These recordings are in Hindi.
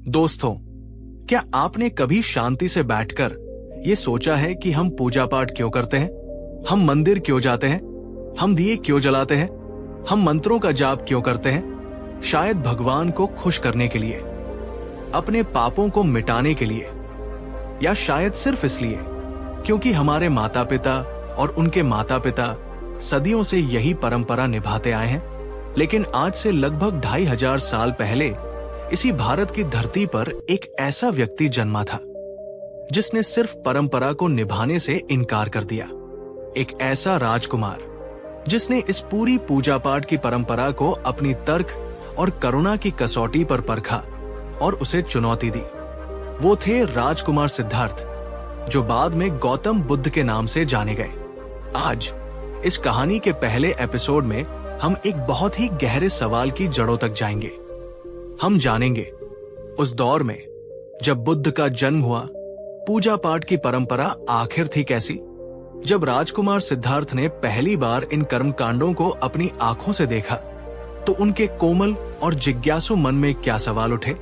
दोस्तों, क्या आपने कभी शांति से बैठकर ये सोचा है कि हम पूजा पाठ क्यों करते हैं? हम मंदिर क्यों जाते हैं? हम दिए क्यों जलाते हैं? हम मंत्रों का जाप क्यों करते हैं? शायद भगवान को खुश करने के लिए, अपने पापों को मिटाने के लिए, या शायद सिर्फ इसलिए क्योंकि हमारे माता पिता और उनके माता पिता सदियों से यही परंपरा निभाते आए हैं। लेकिन आज से लगभग 2500 साल पहले इसी भारत की धरती पर एक ऐसा व्यक्ति जन्मा था जिसने सिर्फ परंपरा को निभाने से इनकार कर दिया। एक ऐसा राजकुमार जिसने इस पूरी पूजा पाठ की परंपरा को अपनी तर्क और करुणा की कसौटी पर परखा और उसे चुनौती दी। वो थे राजकुमार सिद्धार्थ, जो बाद में गौतम बुद्ध के नाम से जाने गए। आज इस कहानी के पहले एपिसोड में हम एक बहुत ही गहरे सवाल की जड़ों तक जाएंगे। हम जानेंगे उस दौर में जब बुद्ध का जन्म हुआ, पूजा पाठ की परंपरा आखिर थी कैसी। जब राजकुमार सिद्धार्थ ने पहली बार इन कर्मकांडों को अपनी आंखों से देखा तो उनके कोमल और जिज्ञासु मन में क्या सवाल उठे,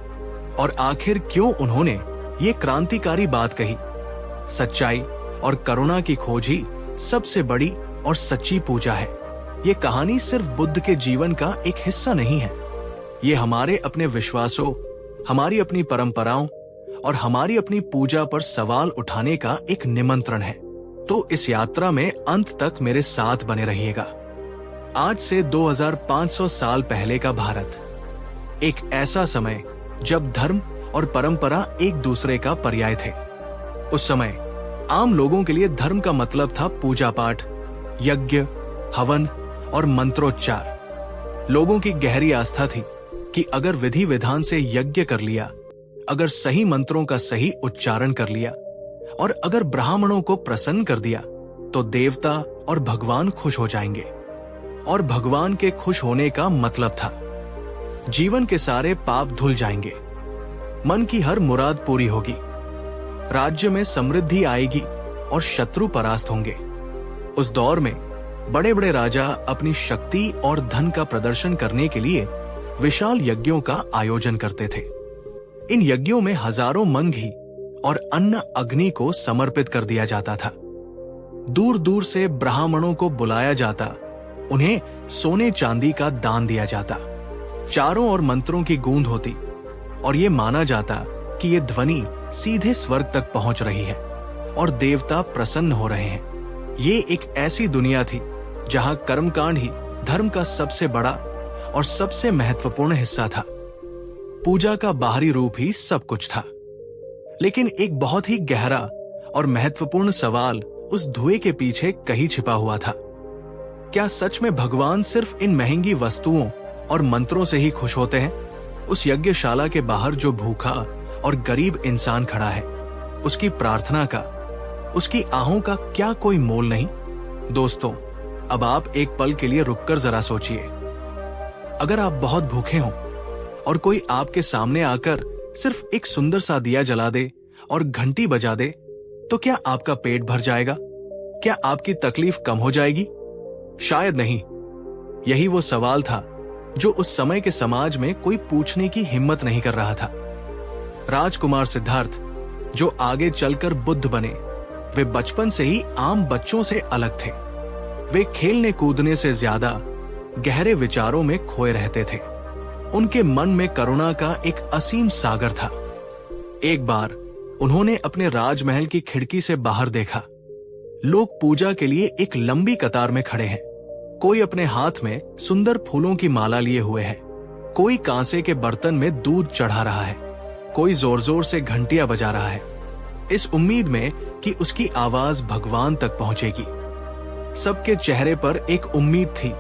और आखिर क्यों उन्होंने ये क्रांतिकारी बात कही, सच्चाई और करुणा की खोज ही सबसे बड़ी और सच्ची पूजा है। ये कहानी सिर्फ बुद्ध के जीवन का एक हिस्सा नहीं है, ये हमारे अपने विश्वासों, हमारी अपनी परंपराओं और हमारी अपनी पूजा पर सवाल उठाने का एक निमंत्रण है। तो इस यात्रा में अंत तक मेरे साथ बने रहिएगा। आज से 2500 साल पहले का भारत, एक ऐसा समय जब धर्म और परंपरा एक दूसरे का पर्याय थे। उस समय आम लोगों के लिए धर्म का मतलब था पूजा पाठ, यज्ञ, हवन और मंत्रोच्चार। लोगों की गहरी आस्था थी कि अगर विधि विधान से यज्ञ कर लिया, अगर सही मंत्रों का सही उच्चारण कर लिया और अगर ब्राह्मणों को प्रसन्न कर दिया तो देवता और भगवान खुश हो जाएंगे। और भगवान के खुश होने का मतलब था जीवन के सारे पाप धुल जाएंगे, मन की हर मुराद पूरी होगी, राज्य में समृद्धि आएगी और शत्रु परास्त होंगे। उस दौर में बड़े बड़े राजा अपनी शक्ति और धन का प्रदर्शन करने के लिए विशाल यज्ञों का आयोजन करते थे। इन यज्ञों में हजारों मन घी और अन्न अग्नि को समर्पित कर दिया जाता था। दूर दूर से ब्राह्मणों को बुलाया जाता, उन्हें सोने चांदी का दान दिया जाता। चारों ओर मंत्रों की गूंज होती और ये माना जाता कि ये ध्वनि सीधे स्वर्ग तक पहुंच रही है और देवता प्रसन्न हो रहे हैं। ये एक ऐसी दुनिया थी जहां कर्मकांड ही धर्म का सबसे बड़ा और सबसे महत्वपूर्ण हिस्सा था। पूजा का बाहरी रूप ही सब कुछ था, लेकिन एक बहुत ही गहरा और महत्वपूर्ण सवाल उस धुएं के पीछे कहीं छिपा हुआ था। क्या सच में भगवान सिर्फ इन महंगी वस्तुओं और मंत्रों से ही खुश होते हैं? उस यज्ञशाला के बाहर जो भूखा और गरीब इंसान खड़ा है, उसकी प्रार्थना का, उसकी आहों का क्या कोई मोल नहीं? दोस्तों, अब आप एक पल के लिए रुककर जरा सोचिए। अगर आप बहुत भूखे हों और कोई आपके सामने आकर सिर्फ एक सुंदर सा दिया जला दे और घंटी बजा दे, तो क्या आपका पेट भर जाएगा? क्या आपकी तकलीफ कम हो जाएगी? शायद नहीं। यही वो सवाल था जो उस समय के समाज में कोई पूछने की हिम्मत नहीं कर रहा था। राजकुमार सिद्धार्थ, जो आगे चलकर बुद्ध बने, वे बचपन से ही आम बच्चों से अलग थे। वे खेलने कूदने से ज्यादा गहरे विचारों में खोए रहते थे। उनके मन में करुणा का एक असीम सागर था। एक बार उन्होंने अपने राजमहल की खिड़की से बाहर देखा। लोग पूजा के लिए एक लंबी कतार में खड़े हैं। कोई अपने हाथ में सुंदर फूलों की माला लिए हुए है, कोई कांसे के बर्तन में दूध चढ़ा रहा है, कोई जोर जोर से घंटियां बजा रहा है, इस उम्मीद में कि उसकी आवाज भगवान तक पहुंचेगी। सबके चेहरे पर एक उम्मीद थी,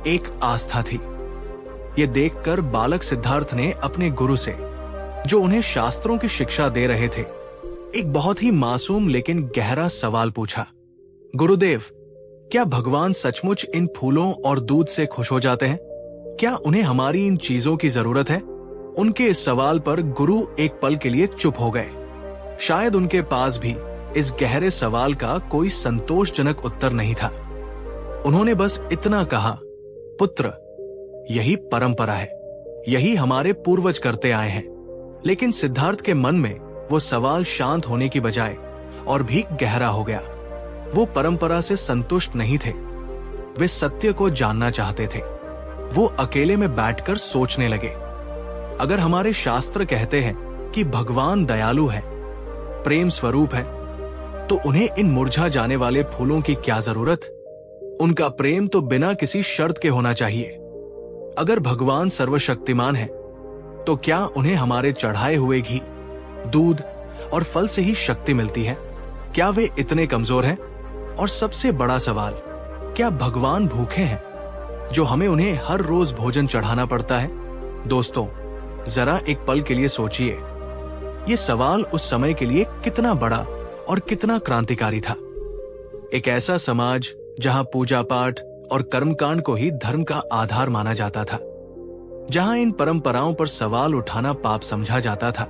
एक आस्था थी। ये देखकर बालक सिद्धार्थ ने अपने गुरु से, जो उन्हें शास्त्रों की शिक्षा दे रहे थे, एक बहुत ही मासूम लेकिन गहरा सवाल पूछा। गुरुदेव, क्या भगवान सचमुच इन फूलों और दूध से खुश हो जाते हैं? क्या उन्हें हमारी इन चीजों की जरूरत है? उनके इस सवाल पर गुरु एक पल के लिए चुप हो गए। शायद उनके पास भी इस गहरे सवाल का कोई संतोषजनक उत्तर नहीं था। उन्होंने बस इतना कहा, पुत्र, यही परंपरा है, यही हमारे पूर्वज करते आए हैं, लेकिन सिद्धार्थ के मन में वो सवाल शांत होने की बजाय और भी गहरा हो गया। वो परंपरा से संतुष्ट नहीं थे, वे सत्य को जानना चाहते थे। वो अकेले में बैठकर सोचने लगे, अगर हमारे शास्त्र कहते हैं कि भगवान दयालु है, प्रेम स्वरूप है, तो उन्हें इन मुरझा जाने वाले फूलों की क्या जरूरत? उनका प्रेम तो बिना किसी शर्त के होना चाहिए। अगर भगवान सर्वशक्तिमान है, तो क्या उन्हें हमारे चढ़ाए हुए घी, दूध और फल से ही शक्ति मिलती है? क्या वे इतने कमजोर हैं? और सबसे बड़ा सवाल, क्या भगवान भूखे हैं जो हमें उन्हें हर रोज भोजन चढ़ाना पड़ता है? दोस्तों, जरा एक पल के लिए सोचिए, ये सवाल उस समय के लिए कितना बड़ा और कितना क्रांतिकारी था। एक ऐसा समाज जहां पूजा पाठ और कर्मकांड को ही धर्म का आधार माना जाता था, जहां इन परंपराओं पर सवाल उठाना पाप समझा जाता था,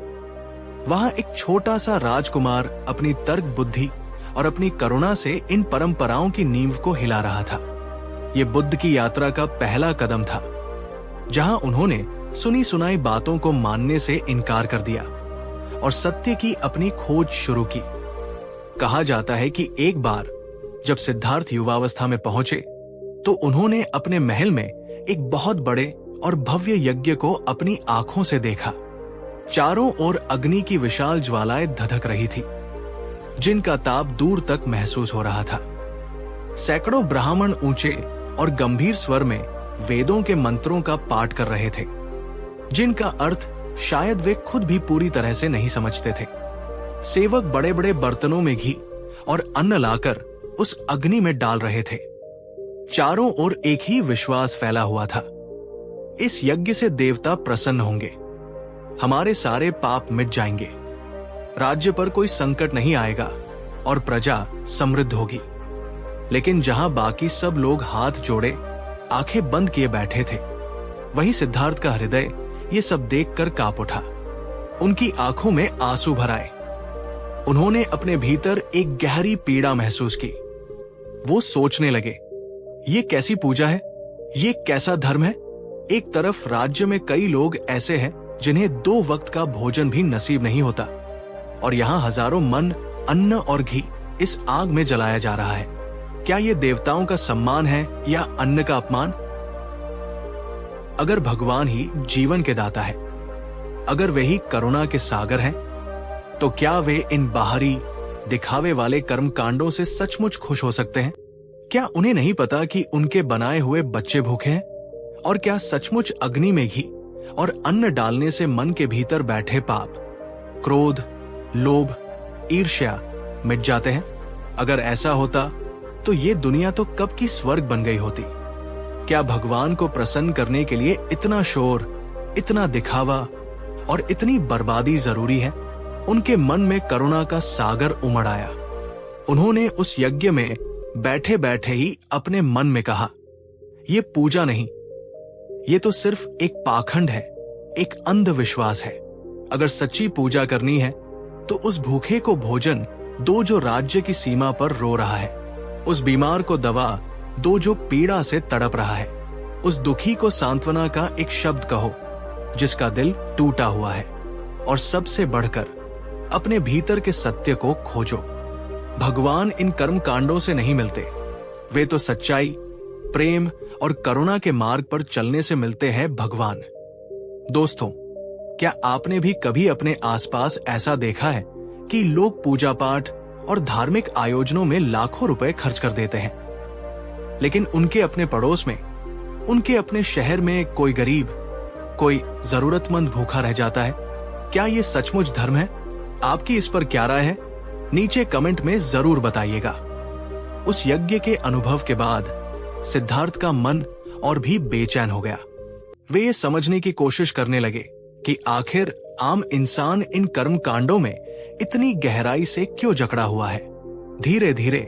वहां एक छोटा सा राजकुमार अपनी तर्क बुद्धि और अपनी करुणा से इन परंपराओं की नींव को हिला रहा था। ये बुद्ध की यात्रा का पहला कदम था, जहां उन्होंने सुनी सुनाई बातों को मानने से इनकार कर दिया और सत्य की अपनी खोज शुरू की। कहा जाता है कि एक बार जब सिद्धार्थ युवावस्था में पहुंचे, तो उन्होंने अपने महल में एक बहुत बड़े और भव्य यज्ञ को अपनी आंखों से देखा। चारों ओर अग्नि की विशाल ज्वालाएं धधक रही थी, जिनका ताप दूर तक महसूस हो रहा था। सैकड़ों ब्राह्मण ऊंचे और गंभीर स्वर में वेदों के मंत्रों का पाठ कर रहे थे, जिनका अर्थ शायद वे खुद भी पूरी तरह से नहीं समझते थे। सेवक बड़े बड़े बर्तनों में घी और अन्न लाकर उस अग्नि में डाल रहे थे। चारों ओर एक ही विश्वास फैला हुआ था, इस यज्ञ से देवता प्रसन्न होंगे, हमारे सारे पाप मिट जाएंगे, राज्य पर कोई संकट नहीं आएगा और प्रजा समृद्ध होगी। लेकिन जहां बाकी सब लोग हाथ जोड़े, आंखें बंद किए बैठे थे, वही सिद्धार्थ का हृदय ये सब देखकर कांप उठा। उनकी आंखों में आंसू भर आए। उन्होंने अपने भीतर एक गहरी पीड़ा महसूस की। वो सोचने लगे, ये कैसी पूजा है, ये कैसा धर्म है? एक तरफ राज्य में कई लोग ऐसे हैं जिन्हें 2 वक्त का भोजन भी नसीब नहीं होता, और यहाँ हजारों मन अन्न और घी इस आग में जलाया जा रहा है। क्या ये देवताओं का सम्मान है या अन्न का अपमान? अगर भगवान ही जीवन के दाता है, अगर वे ही करुणा के सागर हैं, तो क्या वे इन बाहरी दिखावे वाले कर्म कांडों से सचमुच खुश हो सकते हैं? क्या उन्हें नहीं पता कि उनके बनाए हुए बच्चे भूखे हैं? और क्या सचमुच अग्नि में घी और अन्न डालने से मन के भीतर बैठे पाप, क्रोध, लोभ, ईर्ष्या मिट जाते हैं? अगर ऐसा होता तो ये दुनिया तो कब की स्वर्ग बन गई होती। क्या भगवान को प्रसन्न करने के लिए इतना शोर, इतना दिखावा और इतनी बर्बादी जरूरी है? उनके मन में करुणा का सागर उमड़ आया। उन्होंने उस यज्ञ में बैठे बैठे ही अपने मन में कहा, ये पूजा नहीं, ये तो सिर्फ एक पाखंड है, एक अंधविश्वास है। अगर सच्ची पूजा करनी है तो उस भूखे को भोजन दो जो राज्य की सीमा पर रो रहा है, उस बीमार को दवा दो जो पीड़ा से तड़प रहा है, उस दुखी को सांत्वना का एक शब्द कहो जिसका दिल टूटा हुआ है, और सबसे बढ़कर अपने भीतर के सत्य को खोजो। भगवान इन कर्म कांडों से नहीं मिलते, वे तो सच्चाई, प्रेम और करुणा के मार्ग पर चलने से मिलते हैं भगवान। दोस्तों, क्या आपने भी कभी अपने आसपास ऐसा देखा है कि लोग पूजा पाठ और धार्मिक आयोजनों में लाखों रुपए खर्च कर देते हैं, लेकिन उनके अपने पड़ोस में, उनके अपने शहर में कोई गरीब, कोई जरूरतमंद भूखा रह जाता है? क्या ये सचमुच धर्म है? आपकी इस पर क्या राय है? नीचे कमेंट में जरूर बताइएगा। उस यज्ञ के अनुभव के बाद सिद्धार्थ का मन और भी बेचैन हो गया। वे ये समझने की कोशिश करने लगे कि आखिर आम इंसान इन कर्म कांडों में इतनी गहराई से क्यों जकड़ा हुआ है। धीरे धीरे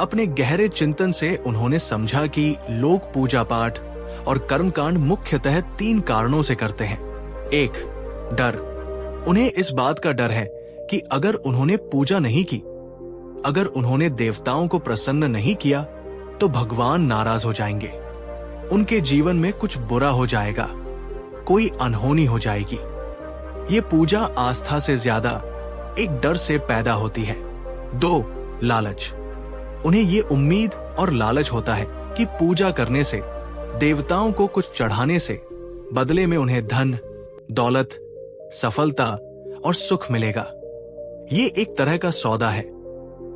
अपने गहरे चिंतन से उन्होंने समझा कि लोग पूजा पाठ और कर्मकांड मुख्यतः 3 कारणों से करते हैं। 1, डर। उन्हें इस बात का डर है कि अगर उन्होंने पूजा नहीं की, अगर उन्होंने देवताओं को प्रसन्न नहीं किया, तो भगवान नाराज हो जाएंगे, उनके जीवन में कुछ बुरा हो जाएगा, कोई अनहोनी हो जाएगी। ये पूजा आस्था से ज्यादा एक डर से पैदा होती है। 2. लालच। उन्हें ये उम्मीद और लालच होता है कि पूजा करने से, देवताओं को कुछ चढ़ाने से बदले में उन्हें धन, दौलत, सफलता और सुख मिलेगा। ये एक तरह का सौदा है।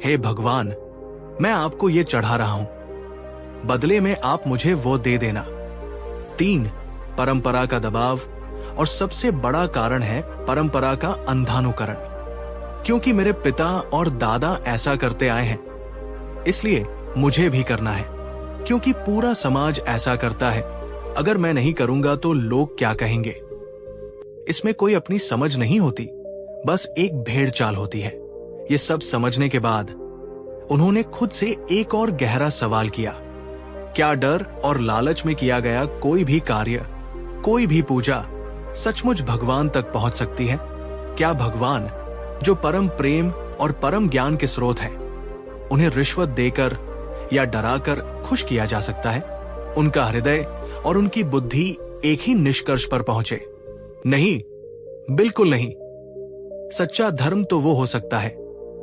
हे भगवान, मैं आपको ये चढ़ा रहा हूं, बदले में आप मुझे वो दे देना। 3. परंपरा का दबाव। और सबसे बड़ा कारण है परंपरा का अंधानुकरण। क्योंकि मेरे पिता और दादा ऐसा करते आए हैं, इसलिए मुझे भी करना है। क्योंकि पूरा समाज ऐसा करता है, अगर मैं नहीं करूंगा तो लोग क्या कहेंगे। इसमें कोई अपनी समझ नहीं होती, बस एक भेड़ चाल होती है। ये सब समझने के बाद उन्होंने खुद से एक और गहरा सवाल किया, क्या डर और लालच में किया गया कोई भी कार्य, कोई भी पूजा सचमुच भगवान तक पहुंच सकती है? क्या भगवान, जो परम प्रेम और परम ज्ञान के स्रोत है, उन्हें रिश्वत देकर या डराकर खुश किया जा सकता है? उनका हृदय और उनकी बुद्धि एक ही निष्कर्ष पर पहुंचे, नहीं, बिल्कुल नहीं। सच्चा धर्म तो वो हो सकता है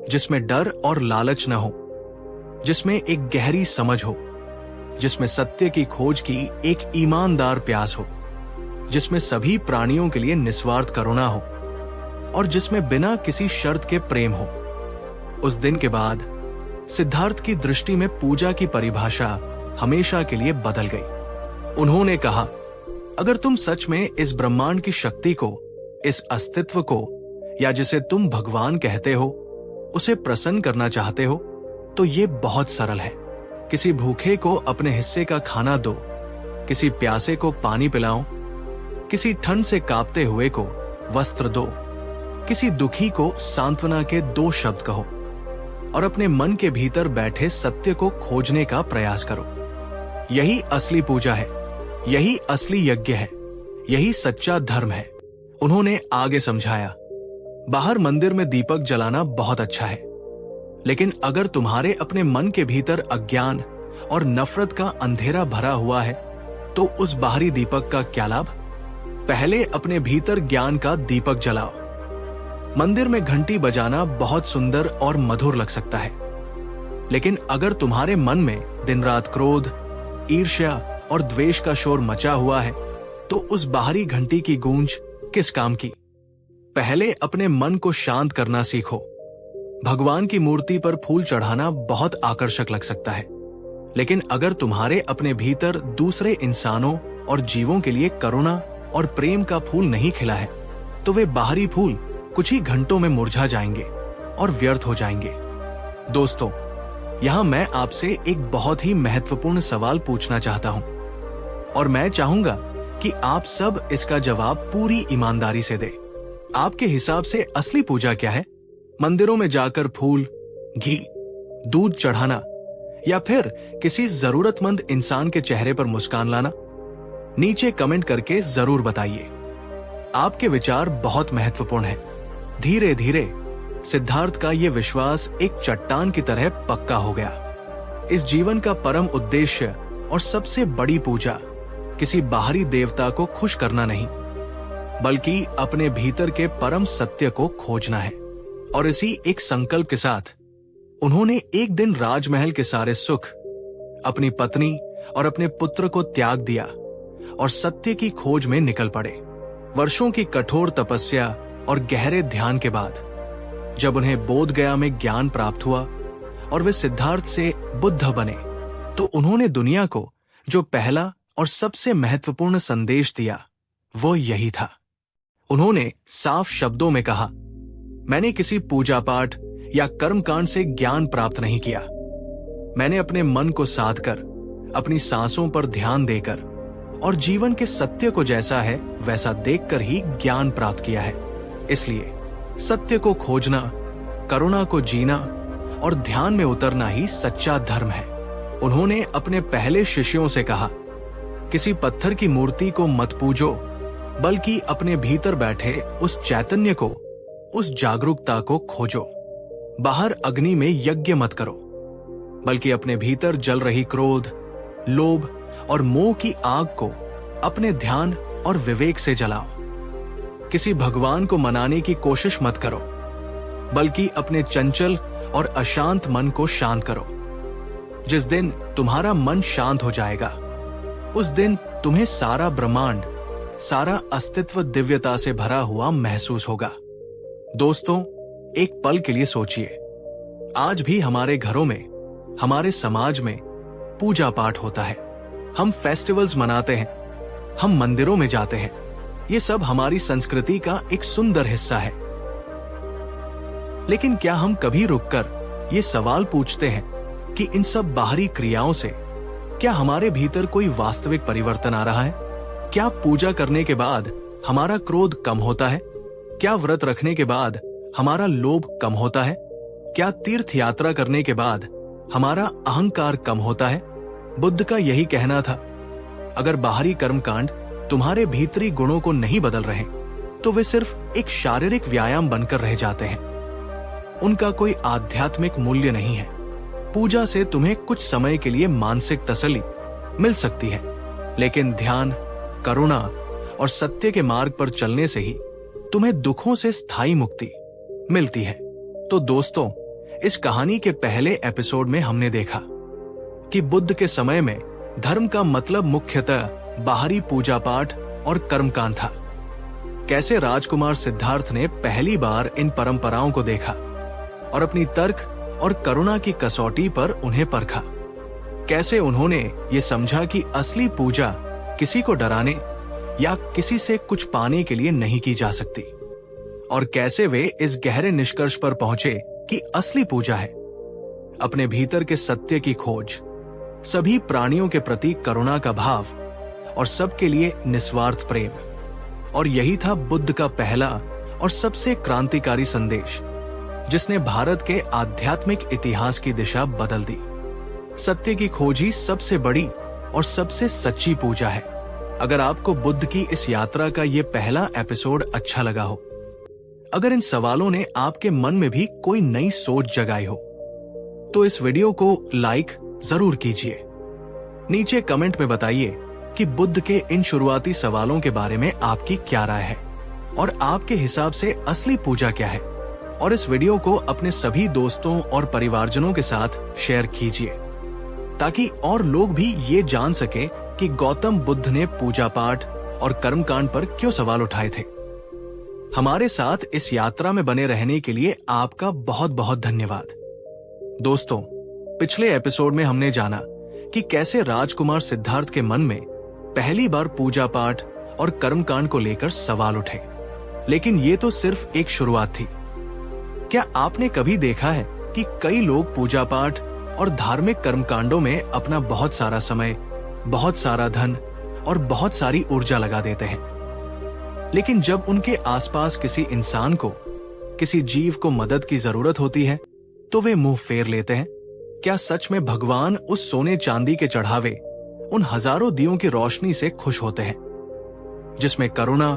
जिसमें डर और लालच न हो, जिसमें एक गहरी समझ हो, जिसमें सत्य की खोज की एक ईमानदार प्यास हो, जिसमें सभी प्राणियों के लिए निस्वार्थ करुणा हो और जिसमें बिना किसी शर्त के प्रेम हो। उस दिन के बाद सिद्धार्थ की दृष्टि में पूजा की परिभाषा हमेशा के लिए बदल गई। उन्होंने कहा, अगर तुम सच में इस ब्रह्मांड की शक्ति को, इस अस्तित्व को, या जिसे तुम भगवान कहते हो, उसे प्रसन्न करना चाहते हो, तो ये बहुत सरल है। किसी भूखे को अपने हिस्से का खाना दो, किसी प्यासे को पानी पिलाओ, किसी ठंड से कांपते हुए को वस्त्र दो, किसी दुखी को सांत्वना के 2 शब्द कहो और अपने मन के भीतर बैठे सत्य को खोजने का प्रयास करो। यही असली पूजा है, यही असली यज्ञ है, यही सच्चा धर्म है। उन्होंने आगे समझाया, बाहर मंदिर में दीपक जलाना बहुत अच्छा है, लेकिन अगर तुम्हारे अपने मन के भीतर अज्ञान और नफरत का अंधेरा भरा हुआ है, तो उस बाहरी दीपक का क्या लाभ? पहले अपने भीतर ज्ञान का दीपक जलाओ। मंदिर में घंटी बजाना बहुत सुंदर और मधुर लग सकता है, लेकिन अगर तुम्हारे मन में दिन रात क्रोध, ईर्ष्या और द्वेष का शोर मचा हुआ है, तो उस बाहरी घंटी की गूंज किस काम की? पहले अपने मन को शांत करना सीखो। भगवान की मूर्ति पर फूल चढ़ाना बहुत आकर्षक लग सकता है, लेकिन अगर तुम्हारे अपने भीतर दूसरे इंसानों और जीवों के लिए करुणा और प्रेम का फूल नहीं खिला है, तो वे बाहरी फूल कुछ ही घंटों में मुरझा जाएंगे और व्यर्थ हो जाएंगे। दोस्तों, यहां मैं आपसे एक बहुत ही महत्वपूर्ण सवाल पूछना चाहता हूं और मैं चाहूंगा कि आप सब इसका जवाब पूरी ईमानदारी से दें। आपके हिसाब से असली पूजा क्या है? मंदिरों में जाकर फूल, घी, दूध चढ़ाना, या फिर किसी जरूरतमंद इंसान के चेहरे पर मुस्कान लाना? नीचे कमेंट करके जरूर बताइए। आपके विचार बहुत महत्वपूर्ण है। धीरे धीरे सिद्धार्थ का यह विश्वास एक चट्टान की तरह पक्का हो गया। इस जीवन का परम उद्देश्य और सबसे बड़ी पूजा किसी बाहरी देवता को खुश करना नहीं, बल्कि अपने भीतर के परम सत्य को खोजना है। और इसी एक संकल्प के साथ उन्होंने एक दिन राजमहल के सारे सुख, अपनी पत्नी और अपने पुत्र को त्याग दिया और सत्य की खोज में निकल पड़े। वर्षों की कठोर तपस्या और गहरे ध्यान के बाद जब उन्हें बोध गया में ज्ञान प्राप्त हुआ और वे सिद्धार्थ से बुद्ध बने, तो उन्होंने दुनिया को जो पहला और सबसे महत्वपूर्ण संदेश दिया वो यही था। उन्होंने साफ शब्दों में कहा, मैंने किसी पूजा पाठ या कर्मकांड से ज्ञान प्राप्त नहीं किया। मैंने अपने मन को साध कर, अपनी सांसों पर ध्यान देकर और जीवन के सत्य को जैसा है वैसा देखकर ही ज्ञान प्राप्त किया है। इसलिए सत्य को खोजना, करुणा को जीना और ध्यान में उतरना ही सच्चा धर्म है। उन्होंने अपने पहले शिष्यों से कहा, किसी पत्थर की मूर्ति को मत पूजो, बल्कि अपने भीतर बैठे उस चैतन्य को, उस जागरूकता को खोजो। बाहर अग्नि में यज्ञ मत करो, बल्कि अपने भीतर जल रही क्रोध, लोभ और मोह की आग को अपने ध्यान और विवेक से जलाओ। किसी भगवान को मनाने की कोशिश मत करो, बल्कि अपने चंचल और अशांत मन को शांत करो। जिस दिन तुम्हारा मन शांत हो जाएगा, उस दिन तुम्हें सारा ब्रह्मांड, सारा अस्तित्व दिव्यता से भरा हुआ महसूस होगा। दोस्तों, एक पल के लिए सोचिए, आज भी हमारे घरों में, हमारे समाज में पूजा पाठ होता है। हम फेस्टिवल्स मनाते हैं, हम मंदिरों में जाते हैं। ये सब हमारी संस्कृति का एक सुंदर हिस्सा है। लेकिन क्या हम कभी रुककर ये सवाल पूछते हैं कि इन सब बाहरी क्रियाओं से क्या हमारे भीतर कोई वास्तविक परिवर्तन आ रहा है? क्या पूजा करने के बाद हमारा क्रोध कम होता है? क्या व्रत रखने के बाद हमारा लोभ कम होता है? क्या तीर्थ यात्रा करने के बाद हमारा अहंकार कम होता है? बुद्ध का यही कहना था, अगर बाहरी कर्मकांड तुम्हारे भीतरी गुणों को नहीं बदल रहे, तो वे सिर्फ एक शारीरिक व्यायाम बनकर रह जाते हैं। उनका कोई आध्यात्मिक मूल्य नहीं है। पूजा से तुम्हें कुछ समय के लिए मानसिक तसल्ली मिल सकती है, लेकिन ध्यान, करुणा और सत्य के मार्ग पर चलने से ही तुम्हें दुखों से स्थायी मुक्ति मिलती है। तो दोस्तों, इस कहानी के पहले एपिसोड में हमने देखा कि बुद्ध के समय में धर्म का मतलब मुख्यतः बाहरी पूजा पाठ और कर्मकांड था। कैसे राजकुमार सिद्धार्थ ने पहली बार इन परंपराओं को देखा और अपनी तर्क और करुणा की कसौटी पर उन्हें परखा। कैसे उन्होंने ये समझा कि असली पूजा किसी को डराने या किसी से कुछ पाने के लिए नहीं की जा सकती, और कैसे वे इस गहरे निष्कर्ष पर पहुंचे कि असली पूजा है अपने भीतर के सत्य की खोज, सभी प्राणियों के प्रति करुणा का भाव और सबके लिए निस्वार्थ प्रेम। और यही था बुद्ध का पहला और सबसे क्रांतिकारी संदेश, जिसने भारत के आध्यात्मिक इतिहास की दिशा बदल दी। सत्य की खोज ही सबसे बड़ी और सबसे सच्ची पूजा है। अगर आपको बुद्ध की इस यात्रा का ये पहला एपिसोड अच्छा लगा हो, अगर इन सवालों ने आपके मन में भी कोई नई सोच जगाई हो, तो इस वीडियो को लाइक जरूर कीजिए। नीचे कमेंट में बताइए कि बुद्ध के इन शुरुआती सवालों के बारे में आपकी क्या राय है और आपके हिसाब से असली पूजा क्या है। और इस वीडियो को अपने सभी दोस्तों और परिवारजनों के साथ शेयर कीजिए, ताकि और लोग भी ये जान सके कि गौतम बुद्ध ने पूजा पाठ और कर्मकांड पर क्यों सवाल उठाए थे। हमारे साथ इस यात्रा में बने रहने के लिए आपका बहुत बहुत धन्यवाद। दोस्तों, पिछले एपिसोड में हमने जाना कि कैसे राजकुमार सिद्धार्थ के मन में पहली बार पूजा पाठ और कर्मकांड को लेकर सवाल उठे, लेकिन ये तो सिर्फ एक शुरुआत थी। क्या आपने कभी देखा है कि कई लोग पूजा पाठ और धार्मिक कर्मकांडों में अपना बहुत सारा समय, बहुत सारा धन और बहुत सारी ऊर्जा लगा देते हैं, लेकिन जब उनके आसपास किसी इंसान को, किसी जीव को मदद की जरूरत होती है, तो वे मुंह फेर लेते हैं? क्या सच में भगवान उस सोने चांदी के चढ़ावे, उन हजारों दियों की रोशनी से खुश होते हैं, जिसमें करुणा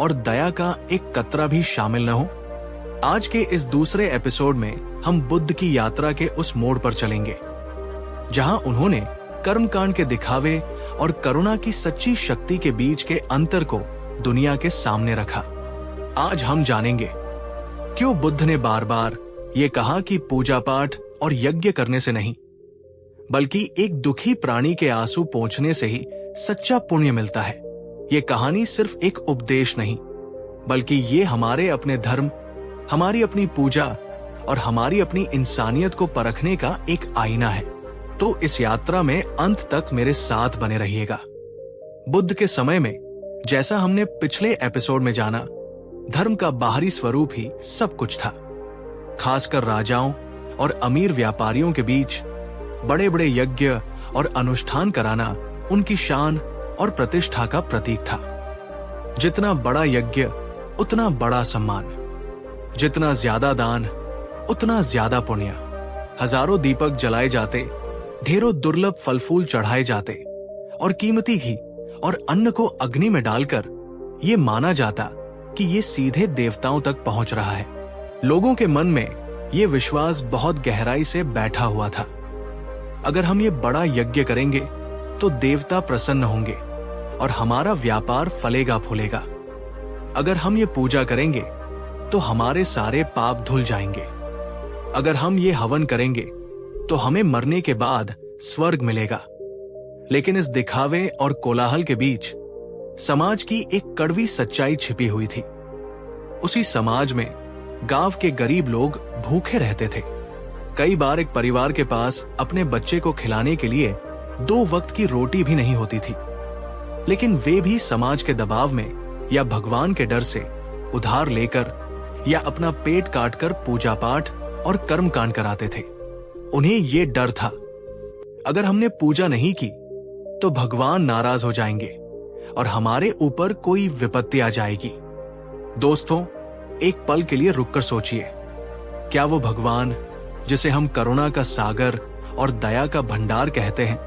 और दया का एक कतरा भी शामिल न हो? आज के इस दूसरे एपिसोड में हम बुद्ध की यात्रा के उस मोड़ पर चलेंगे, जहां उन्होंने कर्मकांड के दिखावे और करुणा की सच्ची शक्ति के बीच के अंतर को दुनिया के सामने रखा। आज हम जानेंगे क्यों बुद्ध ने बार बार ये कहा कि पूजा पाठ और यज्ञ करने से नहीं, बल्कि एक दुखी प्राणी के आंसू पोंछने से ही सच्चा पुण्य मिलता है। ये कहानी सिर्फ एक उपदेश नहीं, बल्कि ये हमारे अपने धर्म, हमारी अपनी पूजा और हमारी अपनी इंसानियत को परखने का एक आईना है। तो इस यात्रा में अंत तक मेरे साथ बने रहिएगा। बुद्ध के समय में, जैसा हमने पिछले एपिसोड में जाना, धर्म का बाहरी स्वरूप ही सब कुछ था। खासकर राजाओं और अमीर व्यापारियों के बीच बड़े बड़े यज्ञ और अनुष्ठान कराना उनकी शान और प्रतिष्ठा का प्रतीक था। जितना बड़ा यज्ञ उतना बड़ा सम्मान, जितना ज्यादा दान उतना ज्यादा पुण्य। हजारों दीपक जलाए जाते, ढेरों दुर्लभ फल फूल चढ़ाए जाते और कीमती घी और अन्न को अग्नि में डालकर ये माना जाता कि ये सीधे देवताओं तक पहुंच रहा है। लोगों के मन में ये विश्वास बहुत गहराई से बैठा हुआ था, अगर हम ये बड़ा यज्ञ करेंगे तो देवता प्रसन्न होंगे और हमारा व्यापार फलेगा फूलेगा। अगर हम ये पूजा करेंगे तो हमारे सारे पाप धुल जाएंगे। अगर हम ये हवन करेंगे तो हमें मरने के बाद स्वर्ग मिलेगा। लेकिन इस दिखावे और कोलाहल के बीच समाज की एक कड़वी सच्चाई छिपी हुई थी। उसी समाज में गांव के गरीब लोग भूखे रहते थे। कई बार एक परिवार के पास अपने बच्चे को खिलाने के लिए 2 वक्त की रोटी भी नहीं होती थी, लेकिन वे भी समाज के दबाव में या भगवान के डर से उधार लेकर या अपना पेट काटकर पूजा पाठ और कर्मकांड कराते थे। उन्हें ये डर था, अगर हमने पूजा नहीं की तो भगवान नाराज हो जाएंगे और हमारे ऊपर कोई विपत्ति आ जाएगी। दोस्तों, एक पल के लिए रुककर सोचिए, क्या वो भगवान जिसे हम करुणा का सागर और दया का भंडार कहते हैं,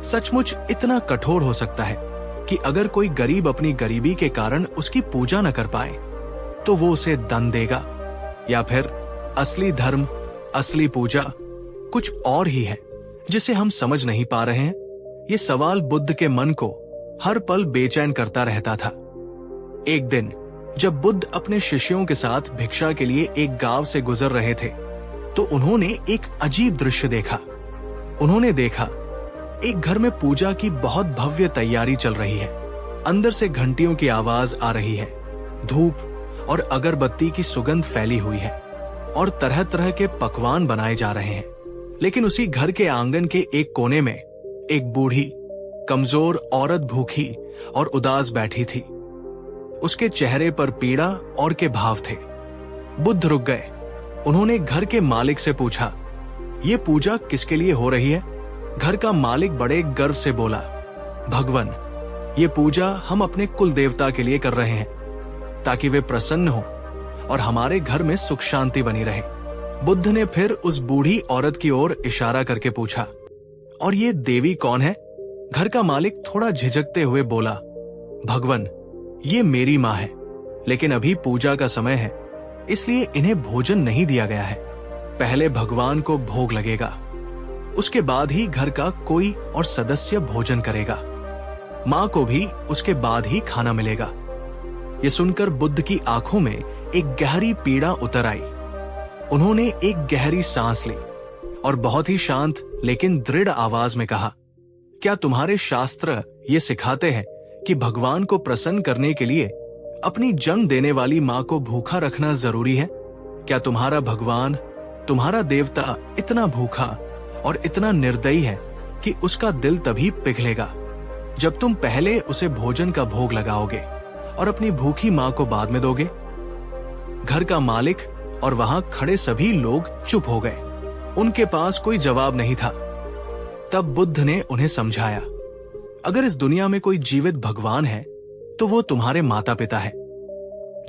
सचमुच इतना कठोर हो सकता है कि अगर कोई गरीब अपनी गरीबी के कारण उसकी पूजा न कर पाए तो वो उसे दंड देगा? या फिर असली धर्म, असली पूजा कुछ और ही है जिसे हम समझ नहीं पा रहे हैं? ये सवाल बुद्ध के मन को हर पल बेचैन करता रहता था। एक दिन जब बुद्ध अपने शिष्यों के साथ भिक्षा के लिए एक गांव से गुजर रहे थे तो उन्होंने एक अजीब दृश्य देखा। उन्होंने देखा एक घर में पूजा की बहुत भव्य तैयारी चल रही है। अंदर से घंटियों की आवाज आ रही है, धूप और अगरबत्ती की सुगंध फैली हुई है और तरह तरह के पकवान बनाए जा रहे हैं। लेकिन उसी घर के आंगन के एक कोने में एक बूढ़ी कमजोर औरत भूखी और उदास बैठी थी। उसके चेहरे पर पीड़ा और के भाव थे। बुद्ध रुक गए। उन्होंने घर के मालिक से पूछा, ये पूजा किसके लिए हो रही है? घर का मालिक बड़े गर्व से बोला, भगवान, ये पूजा हम अपने कुल देवता के लिए कर रहे हैं ताकि वे प्रसन्न हो और हमारे घर में सुख शांति बनी रहे। बुद्ध ने फिर उस बूढ़ी औरत की ओर इशारा करके पूछा, और ये देवी कौन है? घर का मालिक थोड़ा झिझकते हुए बोला, भगवान, ये मेरी माँ है, लेकिन अभी पूजा का समय है इसलिए इन्हें भोजन नहीं दिया गया है। पहले भगवान को भोग लगेगा, उसके बाद ही घर का कोई और सदस्य भोजन करेगा। माँ को भी उसके बाद ही खाना मिलेगा। ये सुनकर बुद्ध की आंखों में एक गहरी पीड़ा उतर आई। उन्होंने एक गहरी सांस ली और बहुत ही शांत लेकिन दृढ़ आवाज में कहा, क्या तुम्हारे शास्त्र ये सिखाते हैं कि भगवान को प्रसन्न करने के लिए अपनी जन्म देने वाली माँ को भूखा रखना जरूरी है? क्या तुम्हारा भगवान, तुम्हारा देवता इतना भूखा और इतना निर्दयी है कि उसका दिल तभी पिघलेगा जब तुम पहले उसे भोजन का भोग लगाओगे और अपनी भूखी माँ को बाद में दोगे? घर का मालिक और वहां खड़े सभी लोग चुप हो गए। उनके पास कोई जवाब नहीं था। तब बुद्ध ने उन्हें समझाया, अगर इस दुनिया में कोई जीवित भगवान है तो वो तुम्हारे माता पिता है,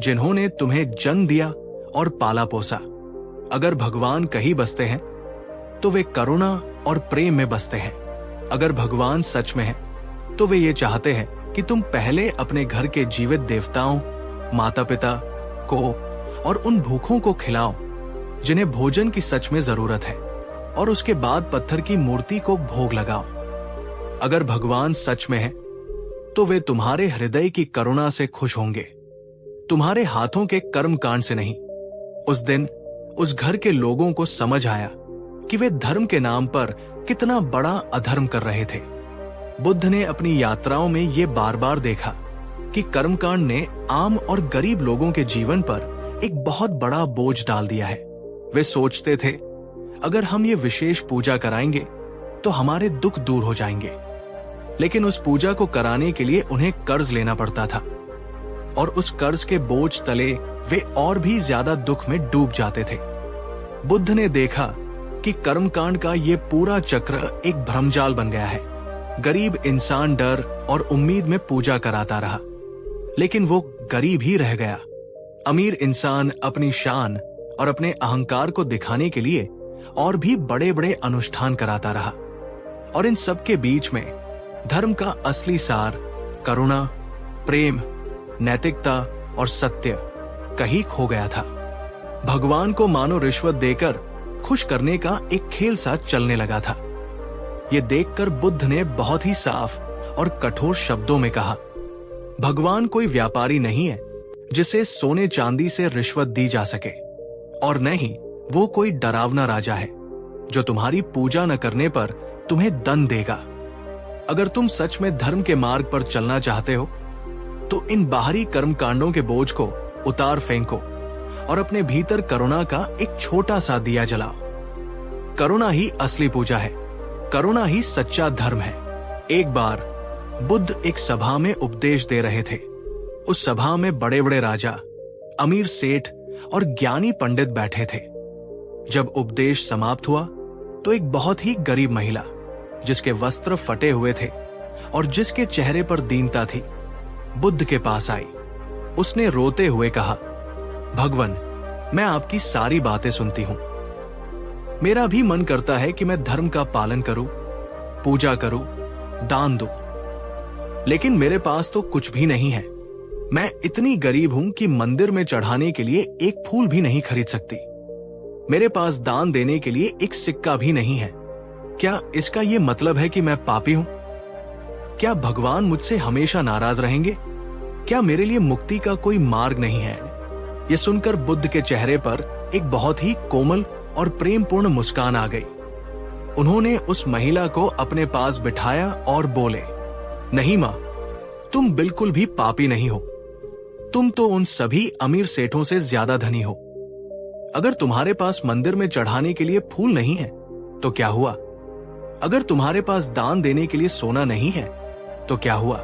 जिन्होंने तुम्हें जन्म दिया और पाला पोसा। अगर भगवान कहीं बसते हैं तो वे करुणा और प्रेम में बसते हैं। अगर भगवान सच में है तो वे ये चाहते हैं कि तुम पहले अपने घर के जीवित देवताओं, माता पिता को और उन भूखों को खिलाओ जिन्हें भोजन की सच में जरूरत है, और उसके बाद पत्थर की मूर्ति को भोग लगाओ। अगर भगवान सच में है तो वे तुम्हारे हृदय की करुणा से खुश होंगे, तुम्हारे हाथों के कर्म कांड से नहीं। उस दिन उस घर के लोगों को समझ आया कि वे धर्म के नाम पर कितना बड़ा अधर्म कर रहे थे। बुद्ध ने अपनी यात्राओं में ये बार बार देखा कि कर्मकांड ने आम और गरीब लोगों के जीवन पर एक बहुत बड़ा बोझ डाल दिया है। वे सोचते थे, अगर हम ये विशेष पूजा कराएंगे तो हमारे दुख दूर हो जाएंगे, लेकिन उस पूजा को कराने के लिए उन्हें कर्ज लेना पड़ता था और उस कर्ज के बोझ तले वे और भी ज्यादा दुख में डूब जाते थे। बुद्ध ने देखा कि कर्मकांड का ये पूरा चक्र एक भ्रमजाल बन गया है। गरीब इंसान डर और उम्मीद में पूजा कराता रहा, लेकिन वो गरीब ही रह गया। अमीर इंसान अपनी शान और अपने अहंकार को दिखाने के लिए और भी बड़े बड़े अनुष्ठान कराता रहा, और इन सब के बीच में धर्म का असली सार, करुणा, प्रेम, नैतिकता और सत्य कहीं खो गया था। भगवान को मानो रिश्वत देकर खुश करने का एक खेल सा चलने लगा था। ये देखकर बुद्ध ने बहुत ही साफ और कठोर शब्दों में कहा, भगवान कोई व्यापारी नहीं है, जिसे सोने चांदी से रिश्वत दी जा सके, और न ही वो कोई डरावना राजा है जो तुम्हारी पूजा न करने पर तुम्हें दंड देगा। अगर तुम सच में धर्म के मार्ग पर चलना चाहते हो तो इन बाहरी कर्मकांडों के बोझ को उतार फेंको और अपने भीतर करुणा का एक छोटा सा दिया जलाओ। करुणा ही असली पूजा है, करुणा ही सच्चा धर्म है। एक बार बुद्ध एक सभा में उपदेश दे रहे थे। उस सभा में बड़े बड़े राजा, अमीर सेठ और ज्ञानी पंडित बैठे थे। जब उपदेश समाप्त हुआ तो एक बहुत ही गरीब महिला, जिसके वस्त्र फटे हुए थे और जिसके चेहरे पर दीनता थी, बुद्ध के पास आई। उसने रोते हुए कहा, भगवान, मैं आपकी सारी बातें सुनती हूं। मेरा भी मन करता है कि मैं धर्म का पालन करूं, पूजा करूं, दान दूं, लेकिन मेरे पास तो कुछ भी नहीं है। मैं इतनी गरीब हूं कि मंदिर में चढ़ाने के लिए एक फूल भी नहीं खरीद सकती। मेरे पास दान देने के लिए एक सिक्का भी नहीं है। क्या इसका यह मतलब है कि मैं पापी हूं? क्या भगवान मुझसे हमेशा नाराज रहेंगे? क्या मेरे लिए मुक्ति का कोई मार्ग नहीं है? यह सुनकर बुद्ध के चेहरे पर एक बहुत ही कोमल और प्रेमपूर्ण मुस्कान आ गई। उन्होंने उस महिला को अपने पास बिठाया और बोले, नहीं मां, तुम बिल्कुल भी पापी नहीं हो। तुम तो उन सभी अमीर सेठों से ज्यादा धनी हो। अगर तुम्हारे पास मंदिर में चढ़ाने के लिए फूल नहीं है तो क्या हुआ? अगर तुम्हारे पास दान देने के लिए सोना नहीं है तो क्या हुआ?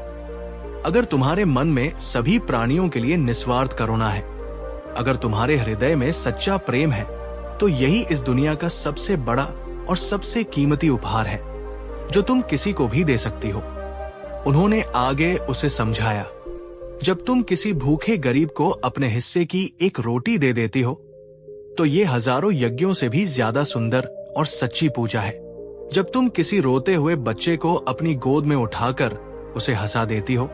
अगर तुम्हारे मन में सभी प्राणियों के लिए निस्वार्थ करुणा है, अगर तुम्हारे हृदय में सच्चा प्रेम है, तो यही इस दुनिया का सबसे बड़ा और सबसे कीमती उपहार है जो तुम किसी को भी दे सकती हो। उन्होंने आगे उसे समझाया, जब तुम किसी भूखे गरीब को अपने हिस्से की एक रोटी दे देती हो तो ये हजारों यज्ञों से भी ज्यादा सुंदर और सच्ची पूजा है। जब तुम किसी रोते हुए बच्चे को अपनी गोद में उठाकर उसे हंसा देती हो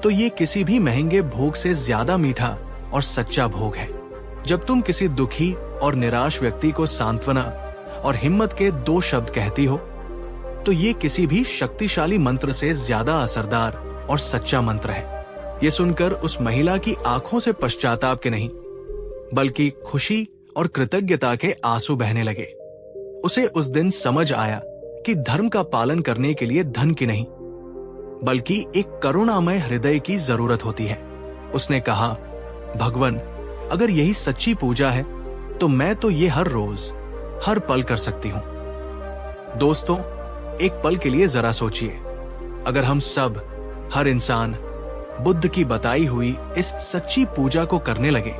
तो ये किसी भी महंगे भोग से ज्यादा मीठा और सच्चा भोग है। जब तुम किसी दुखी और निराश व्यक्ति को सांत्वना और हिम्मत के 2 शब्द कहती हो तो ये किसी भी शक्तिशाली मंत्र से ज्यादा असरदार और सच्चा मंत्र है। ये सुनकर उस महिला की आंखों से पश्चाताप के नहीं बल्कि खुशी और कृतज्ञता के आंसू बहने लगे। उसे उस दिन समझ आया कि धर्म का पालन करने के लिए धन की नहीं बल्कि एक करुणामय हृदय की जरूरत होती है। उसने कहा, भगवान, अगर यही सच्ची पूजा है तो मैं तो ये हर रोज हर पल कर सकती हूं। दोस्तों, एक पल के लिए जरा सोचिए, अगर हम सब, हर इंसान बुद्ध की बताई हुई इस सच्ची पूजा को करने लगे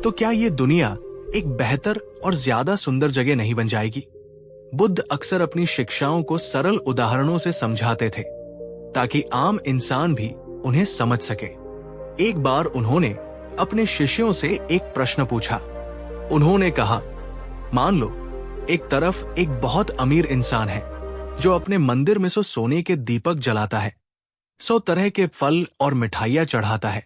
तो क्या ये दुनिया एक बेहतर और ज्यादा सुंदर जगह नहीं बन जाएगी? बुद्ध अक्सर अपनी शिक्षाओं को सरल उदाहरणों से समझाते थे ताकि आम इंसान भी उन्हें समझ सके। एक बार उन्होंने अपने शिष्यों से एक प्रश्न पूछा। उन्होंने कहा, मान लो एक तरफ एक बहुत अमीर इंसान है जो अपने मंदिर में सोने के दीपक जलाता है, 100 तरह के फल और मिठाइयां चढ़ाता है